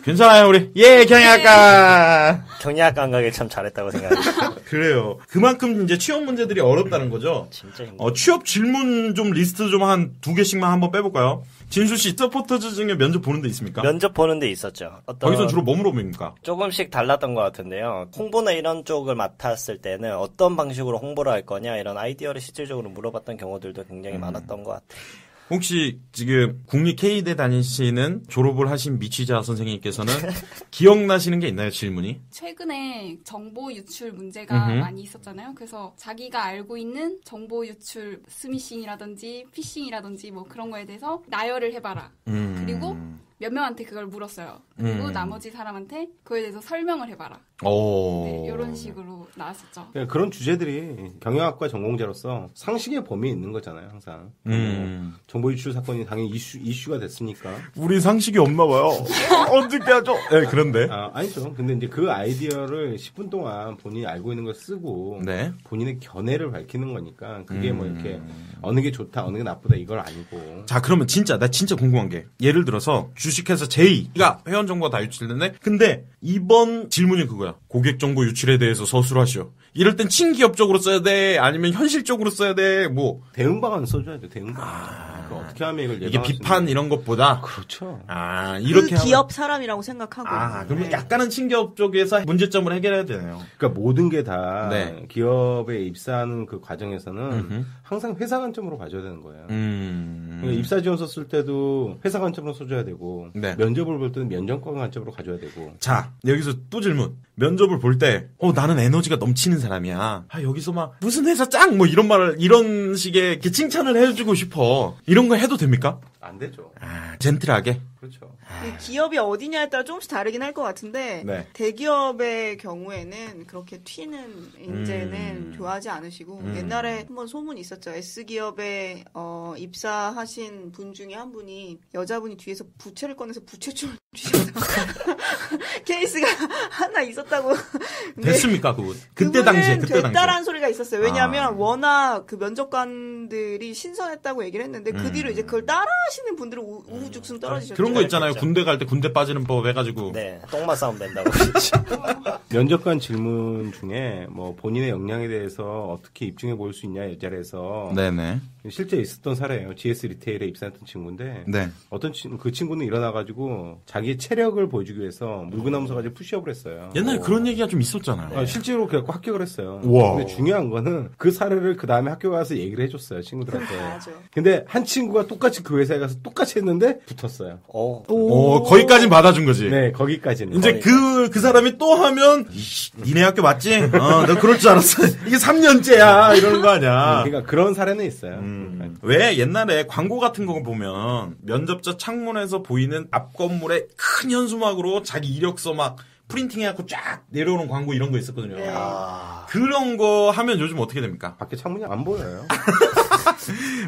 [SPEAKER 1] 괜찮아요, 우리. 예, 경영학과.
[SPEAKER 2] 경리학과 가길 참 잘했다고 생각해요.
[SPEAKER 1] 그래요. 그만큼 이제 취업 문제들이 어렵다는 거죠.
[SPEAKER 2] 진짜 힘들어요.
[SPEAKER 1] 취업 질문 좀 리스트 좀 한 2개씩만 한번 빼볼까요? 진수 씨, 서포터즈 중에 면접 보는 데 있습니까?
[SPEAKER 2] 면접 보는 데 있었죠.
[SPEAKER 1] 거기선 주로 뭐 물어봅니까?
[SPEAKER 2] 조금씩 달랐던 것 같은데요. 홍보나 이런 쪽을 맡았을 때는 어떤 방식으로 홍보를 할 거냐 이런 아이디어를 실질적으로 물어봤던 경우들도 굉장히 많았던 것 같아요.
[SPEAKER 1] 혹시 지금 국립 K대 다니시는 졸업을 하신 미취자 선생님께서는 기억나시는 게 있나요, 질문이?
[SPEAKER 6] 최근에 정보 유출 문제가 많이 있었잖아요. 그래서 자기가 알고 있는 정보 유출 스미싱이라든지 피싱이라든지 뭐 그런 거에 대해서 나열을 해봐라. 그리고 몇 명한테 그걸 물었어요. 그리고 나머지 사람한테 그거에 대해서 설명을 해봐라. 네, 이런 식으로 나왔었죠.
[SPEAKER 4] 그러니까 그런 주제들이 경영학과 전공자로서 상식의 범위에 있는 거잖아요, 항상. 정보 유출 사건이 당연히 이슈가 됐으니까.
[SPEAKER 1] 우리 상식이 없나 봐요. 어떻게 하죠? 네, 그런데.
[SPEAKER 4] 아니죠. 근데 이제 그 아이디어를 10분 동안 본인이 알고 있는 걸 쓰고
[SPEAKER 1] 네.
[SPEAKER 4] 본인의 견해를 밝히는 거니까 그게 뭐 이렇게 어느 게 좋다, 어느 게 나쁘다 이걸 아니고.
[SPEAKER 1] 자, 그러면 나 진짜 궁금한 게 예를 들어서 주식회사 J가 회원 정보가 다 유출됐네? 근데 이번 질문이 그거야. 고객 정보 유출에 대해서 서술하시오. 이럴 땐 친기업적으로 써야 돼? 아니면 현실적으로 써야 돼? 뭐.
[SPEAKER 4] 대응 방안 써줘야죠, 대응 방안. 어떻게 하면 이걸
[SPEAKER 1] 이게
[SPEAKER 4] 예방할 수
[SPEAKER 1] 비판
[SPEAKER 4] 있는지.
[SPEAKER 1] 이런 것보다.
[SPEAKER 4] 그렇죠.
[SPEAKER 1] 이렇게
[SPEAKER 3] 그 기업 사람이라고 생각하고.
[SPEAKER 1] 그러면
[SPEAKER 3] 네.
[SPEAKER 1] 약간은 친기업 쪽에서 문제점을 해결해야 되네요.
[SPEAKER 4] 그러니까 모든 게 다
[SPEAKER 1] 네.
[SPEAKER 4] 기업에 입사하는 그 과정에서는 항상 회사 관점으로 가져야 되는 거예요. 그러니까 입사 지원서 쓸 때도 회사 관점으로 써줘야 되고
[SPEAKER 1] 네.
[SPEAKER 4] 면접을 볼 때는 면접관 관점으로 가져야 되고.
[SPEAKER 1] 자, 여기서 또 질문. 면접을 볼 때, 나는 에너지가 넘치는 사람이야. 여기서 막, 무슨 회사 짱! 뭐 이런 식의 이렇게 칭찬을 해주고 싶어. 이런 거 해도 됩니까?
[SPEAKER 4] 안 되죠.
[SPEAKER 1] 젠틀하게.
[SPEAKER 4] 그렇죠.
[SPEAKER 3] 이 기업이 어디냐에 따라 조금씩 다르긴 할 것 같은데
[SPEAKER 1] 네.
[SPEAKER 3] 대기업의 경우에는 그렇게 튀는 인재는 좋아하지 않으시고 옛날에 한번 소문이 있었죠. S기업에 입사하신 분 중에 한 분이 여자분이 뒤에서 부채를 꺼내서 부채춤을 추셨다 케이스가 하나 있었다고.
[SPEAKER 1] 됐습니까, 그분? 그때 당시에.
[SPEAKER 3] 됐다라는 소리가 있었어요. 왜냐하면 워낙 그 면접관들이 신선했다고 얘기를 했는데 그 뒤로 이제 그걸 따라하시는 분들은 우후죽순 떨어지셨죠.
[SPEAKER 1] 그런 거 있잖아요. 군대 갈 때 군대 빠지는 법 해가지고.
[SPEAKER 2] 네, 똥맛 싸움 된다고 그랬죠.
[SPEAKER 4] 면접관 질문 중에 뭐 본인의 역량에 대해서 어떻게 입증해 볼 수 있냐 여자에서
[SPEAKER 1] 네네.
[SPEAKER 4] 실제 있었던 사례예요. GS 리테일에 입사했던 친구인데
[SPEAKER 1] 네.
[SPEAKER 4] 어떤 그 친구는 일어나가지고 자기의 체력을 보여주기 위해서 물구나무 서가지고 푸시업을 했어요.
[SPEAKER 1] 옛날에 그런 얘기가 좀 있었잖아요.
[SPEAKER 4] 실제로 그래갖고 합격을 했어요.
[SPEAKER 1] 우와.
[SPEAKER 4] 근데 중요한 거는 그 사례를 그 다음에 학교 가서 얘기를 해줬어요 친구들한테.
[SPEAKER 3] 맞아.
[SPEAKER 4] 근데 한 친구가 똑같이 그 회사에 가서 똑같이 했는데 붙었어요.
[SPEAKER 1] 거기까진 받아준 거지.
[SPEAKER 4] 네, 거기까지는.
[SPEAKER 1] 이제 그 사람이 또 하면, 니네 학교 맞지? 너 그럴 줄 알았어. 이게 3년째야. 이러는 거 아니야.
[SPEAKER 4] 그러니까 그런 사례는 있어요.
[SPEAKER 1] 왜 옛날에 광고 같은 거 보면 면접자 창문에서 보이는 앞 건물에 큰 현수막으로 자기 이력서 막 프린팅 해갖고 쫙 내려오는 광고 이런 거 있었거든요.
[SPEAKER 3] 네.
[SPEAKER 1] 그런 거 하면 요즘 어떻게 됩니까?
[SPEAKER 4] 밖에 창문이 안 보여요.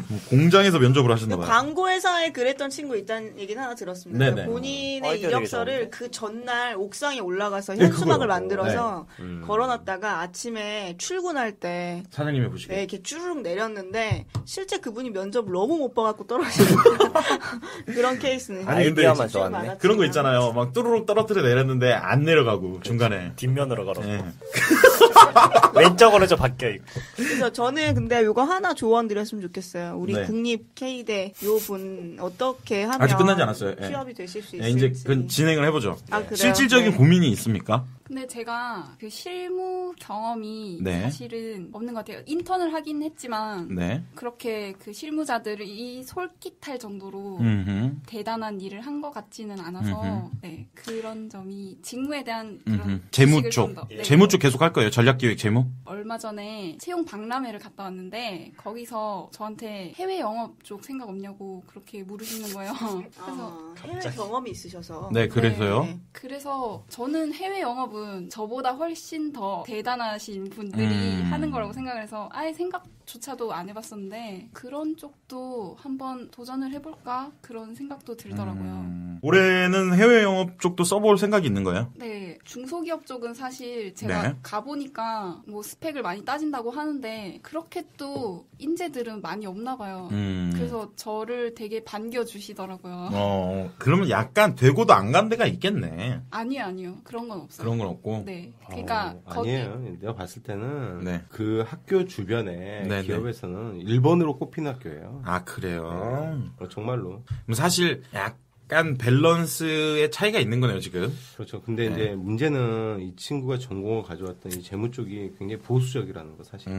[SPEAKER 1] 뭐 공장에서 면접을 하셨나 봐요.
[SPEAKER 3] 광고회사에 그랬던 친구 있다는 얘기는 하나 들었습니다.
[SPEAKER 1] 네네.
[SPEAKER 3] 본인의
[SPEAKER 2] 아이디어 되게
[SPEAKER 3] 이력서를
[SPEAKER 2] 좋은데?
[SPEAKER 3] 그 전날 옥상에 올라가서 현수막을
[SPEAKER 1] 그거요.
[SPEAKER 3] 만들어서 걸어놨다가 아침에 출근할 때
[SPEAKER 1] 사장님이 보시고.
[SPEAKER 3] 네, 이렇게 쭈르륵 내렸는데 실제 그분이 면접을 너무 못 봐갖고 떨어지는 그런 케이스는
[SPEAKER 1] 아니, 근데
[SPEAKER 2] 아이디어만
[SPEAKER 3] 좀
[SPEAKER 2] 좋았네.
[SPEAKER 3] 많았지만.
[SPEAKER 1] 그런 거 있잖아요. 막 뚜루룩 떨어뜨려 내렸는데 안 내려가고 중간에.
[SPEAKER 2] 뒷면으로 걸어.
[SPEAKER 1] 예.
[SPEAKER 2] 왼쪽으로 좀 바뀌어 있고.
[SPEAKER 3] 그래서 저는 근데 요거 하나 조언 드렸으면 좋겠어요. 우리
[SPEAKER 1] 네.
[SPEAKER 3] 국립 K대 요 분 어떻게 하면
[SPEAKER 1] 아직 끝나지 않았어요. 예.
[SPEAKER 3] 취업이 되실 수
[SPEAKER 1] 예,
[SPEAKER 3] 있을지.
[SPEAKER 1] 이제 그 진행을 해보죠.
[SPEAKER 3] 아, 그래요?
[SPEAKER 1] 실질적인
[SPEAKER 3] 네.
[SPEAKER 1] 고민이 있습니까?
[SPEAKER 6] 근데 제가 그 실무 경험이
[SPEAKER 1] 네.
[SPEAKER 6] 사실은 없는 것 같아요. 인턴을 하긴 했지만
[SPEAKER 1] 네.
[SPEAKER 6] 그렇게 그 실무자들이 솔깃할 정도로
[SPEAKER 1] 음흠.
[SPEAKER 6] 대단한 일을 한 것 같지는 않아서
[SPEAKER 1] 음흠.
[SPEAKER 6] 네, 그런 점이 직무에 대한 그런
[SPEAKER 1] 음흠. 재무
[SPEAKER 6] 지식을
[SPEAKER 1] 쪽.
[SPEAKER 6] 좀 더, 네.
[SPEAKER 1] 재무 쪽 계속 할 거예요. 전략기획 재무?
[SPEAKER 6] 얼마 전에 채용 박람회를 갔다 왔는데 거기서 저한테 해외 영업 쪽 생각 없냐고 그렇게 물으시는 거예요. 그래서
[SPEAKER 3] 해외 경험이 있으셔서.
[SPEAKER 1] 네, 그래서요.
[SPEAKER 3] 네.
[SPEAKER 6] 그래서 저는 해외 영업은 저보다 훨씬 더 대단하신 분들이 하는 거라고 생각을 해서 아예 생각조차도 안 해봤었는데 그런 쪽도 한번 도전을 해볼까 그런 생각도 들더라고요.
[SPEAKER 1] 올해는 해외 영업 쪽도 써볼 생각이 있는 거예요?
[SPEAKER 6] 네, 중소기업 쪽은 사실 제가
[SPEAKER 1] 네.
[SPEAKER 6] 가보니까 뭐 스펙을 많이 따진다고 하는데 그렇게 또 인재들은 많이 없나 봐요. 그래서 저를 되게 반겨주시더라고요.
[SPEAKER 1] 그러면 약간 되고도 안 간 데가 있겠네.
[SPEAKER 6] 아니요. 그런 건 없어요.
[SPEAKER 1] 그런 건 없고.
[SPEAKER 6] 네, 그러니까 거기
[SPEAKER 4] 아니에요. 내가 봤을 때는
[SPEAKER 1] 네.
[SPEAKER 4] 그 학교 주변에
[SPEAKER 1] 네네.
[SPEAKER 4] 기업에서는 1번으로 꼽히는 학교예요.
[SPEAKER 1] 아, 그래요?
[SPEAKER 4] 정말로.
[SPEAKER 1] 그럼 사실 약간 밸런스의 차이가 있는 거네요, 지금.
[SPEAKER 4] 그렇죠. 근데
[SPEAKER 1] 네.
[SPEAKER 4] 이제 문제는 이 친구가 전공을 가져왔던 이 재무 쪽이 굉장히 보수적이라는 거 사실.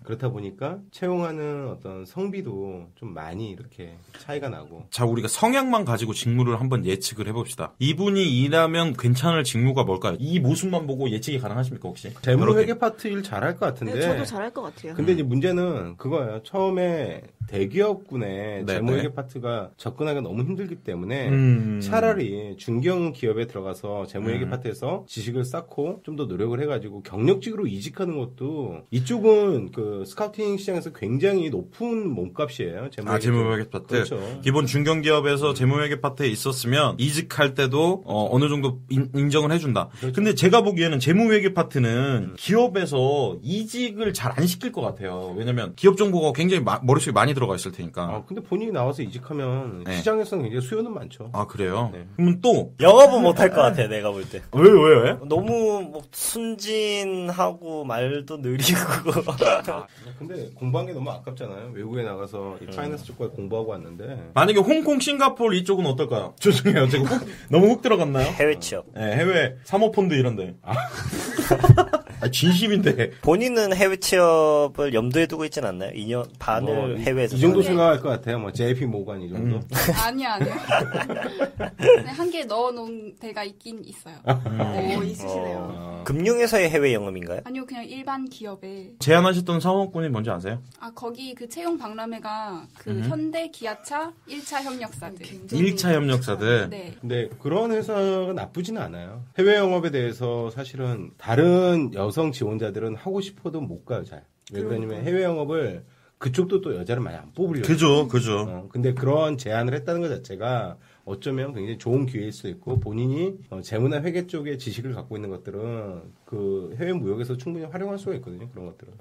[SPEAKER 4] 그렇다 보니까 채용하는 어떤 성비도 좀 많이 이렇게 차이가 나고.
[SPEAKER 1] 자, 우리가 성향만 가지고 직무를 한번 예측을 해봅시다. 이분이 일하면 괜찮을 직무가 뭘까요? 이 모습만 보고 예측이 가능하십니까, 혹시?
[SPEAKER 4] 재무회계 파트 일 잘할 것 같은데.
[SPEAKER 3] 네, 저도 잘할 것 같아요.
[SPEAKER 4] 근데 이제 문제는 그거예요. 처음에 대기업군의
[SPEAKER 1] 네,
[SPEAKER 4] 재무회계
[SPEAKER 1] 네.
[SPEAKER 4] 파트가 접근하기가 너무 힘들기 때문에 차라리 중견 기업에 들어가서 재무회계 파트에서 지식을 쌓고 좀 더 노력을 해가지고 경력직으로 이직하는 것도 이쪽은 그 스카우팅 시장에서 굉장히 높은 몸값이에요.
[SPEAKER 1] 재무회계 파트.
[SPEAKER 4] 그렇죠.
[SPEAKER 1] 기본 중견기업에서 재무회계 파트에 있었으면 이직할 때도 어느 정도 인정을 해준다.
[SPEAKER 4] 그렇죠.
[SPEAKER 1] 근데 제가 보기에는 재무회계 파트는 기업에서 이직을 잘 안 시킬 것 같아요. 왜냐면 기업 정보가 굉장히 머릿속에 많이 들어가 있을 테니까.
[SPEAKER 4] 근데 본인이 나와서 이직하면
[SPEAKER 1] 네.
[SPEAKER 4] 시장에서는 굉장히 수요는 많죠.
[SPEAKER 1] 아, 그래요?
[SPEAKER 4] 네.
[SPEAKER 1] 그러면 또
[SPEAKER 2] 영업은 못할 것 같아요, 내가 볼 때.
[SPEAKER 1] 왜?
[SPEAKER 2] 너무 뭐 순진하고 말도 느리고.
[SPEAKER 4] 근데 공부한 게 너무 아깝잖아요. 외국에 나가서 이 파이낸스 쪽까지 공부하고 왔는데.
[SPEAKER 1] 만약에 홍콩, 싱가포르 이쪽은 어떨까요? 죄송해요. 제가 너무 훅 들어갔나요?
[SPEAKER 2] 해외 취업.
[SPEAKER 1] 네, 해외 사모펀드 이런데. 진심인데.
[SPEAKER 2] 본인은 해외 취업을 염두에 두고 있진 않나요? 2년 반을 해외에서.
[SPEAKER 4] 이 정도
[SPEAKER 6] 네.
[SPEAKER 4] 생각할 것 같아요. 뭐 JP 모간 이 정도.
[SPEAKER 6] 아니요. 네, 한 개 넣어놓은 데가 있긴 있어요.
[SPEAKER 3] 오, 있으시네요.
[SPEAKER 2] 금융회사의 해외 영업인가요?
[SPEAKER 6] 아니요, 그냥 일반 기업에.
[SPEAKER 1] 제안하셨던 사모펀이 뭔지 아세요?
[SPEAKER 6] 거기 그 채용 박람회가 그 현대 기아차 1차 협력사들.
[SPEAKER 1] 1차 협력사들.
[SPEAKER 6] 네.
[SPEAKER 4] 근데 그런 회사가 나쁘지는 않아요. 해외 영업에 대해서 사실은 다른 여성 지원자들은 하고 싶어도 못 가요, 잘. 왜 그러냐면 해외 영업을 그쪽도 또 여자를 많이 안 뽑으려고.
[SPEAKER 1] 그죠.
[SPEAKER 4] 근데 그런 제안을 했다는 것 자체가 어쩌면 굉장히 좋은 기회일 수도 있고 본인이 재무나 회계 쪽의 지식을 갖고 있는 것들은 그 해외 무역에서 충분히 활용할 수가 있거든요. 그런 것들은.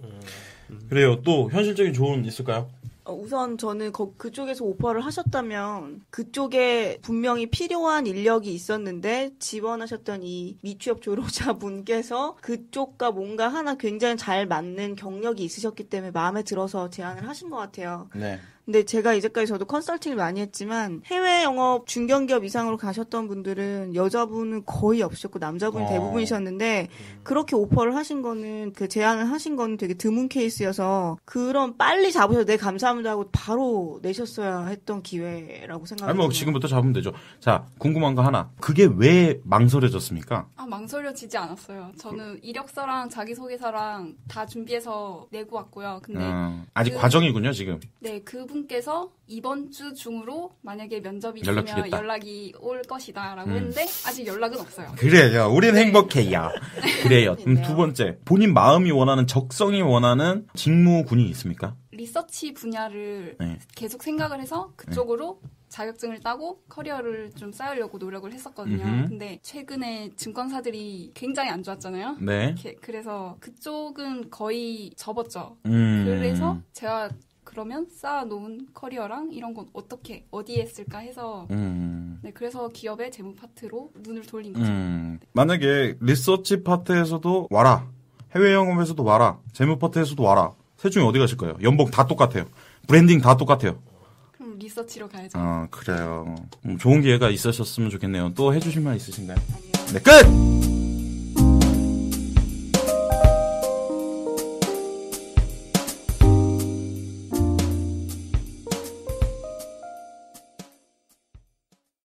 [SPEAKER 1] 그래요. 또 현실적인 조언 있을까요?
[SPEAKER 3] 우선 저는 그쪽에서 오퍼를 하셨다면 그쪽에 분명히 필요한 인력이 있었는데 지원하셨던 이 미취업 졸업자분께서 그쪽과 뭔가 하나 굉장히 잘 맞는 경력이 있으셨기 때문에 마음에 들어서 제안을 하신 것 같아요.
[SPEAKER 1] 네.
[SPEAKER 3] 근데 제가 이제까지 저도 컨설팅을 많이 했지만 해외 영업 중견기업 이상으로 가셨던 분들은 여자분은 거의 없으셨고 남자분이 대부분이셨는데 그렇게 오퍼를 하신 거는 그 제안을 하신 거는 되게 드문 케이스여서 그런 빨리 잡으셔서 네 감사합니다 하고 바로 내셨어야 했던 기회라고 생각합니다.
[SPEAKER 1] 아니 뭐 지금부터 잡으면 되죠. 자, 궁금한 거 하나. 그게 왜 망설여졌습니까?
[SPEAKER 6] 망설여지지 않았어요. 저는 이력서랑 자기소개서랑 다 준비해서 내고 왔고요. 근데
[SPEAKER 1] 아직 과정이군요, 지금.
[SPEAKER 6] 네, 그분께서 이번 주 중으로 만약에 면접이 있으면
[SPEAKER 1] 연락주겠다.
[SPEAKER 6] 연락이 올 것이다라고 했는데 아직 연락은 없어요.
[SPEAKER 1] 그래요. 우린 행복해요. 그래요. 그럼 두 번째. 본인 마음이 원하는 적성이 원하는 직무군이 있습니까?
[SPEAKER 6] 리서치 분야를
[SPEAKER 1] 네.
[SPEAKER 6] 계속 생각을 해서 그쪽으로 자격증을 따고 커리어를 좀 쌓으려고 노력을 했었거든요. 근데 최근에 증권사들이 굉장히 안 좋았잖아요.
[SPEAKER 1] 네.
[SPEAKER 6] 그래서 그쪽은 거의 접었죠. 그래서 제가 그러면 쌓아놓은 커리어랑 이런 건 어디에 쓸까 해서 네, 그래서 기업의 재무 파트로 눈을 돌린 거죠.
[SPEAKER 1] 만약에 리서치 파트에서도 와라, 해외 영업에서도 와라, 재무 파트에서도 와라. 셋 중에 어디 가실 거예요? 연봉 다 똑같아요. 브랜딩 다 똑같아요.
[SPEAKER 6] 그럼 리서치로 가야죠.
[SPEAKER 1] 그래요. 좋은 기회가 있으셨으면 좋겠네요. 또 해주실 말 있으신가요?
[SPEAKER 6] 아니요.
[SPEAKER 1] 네, 끝!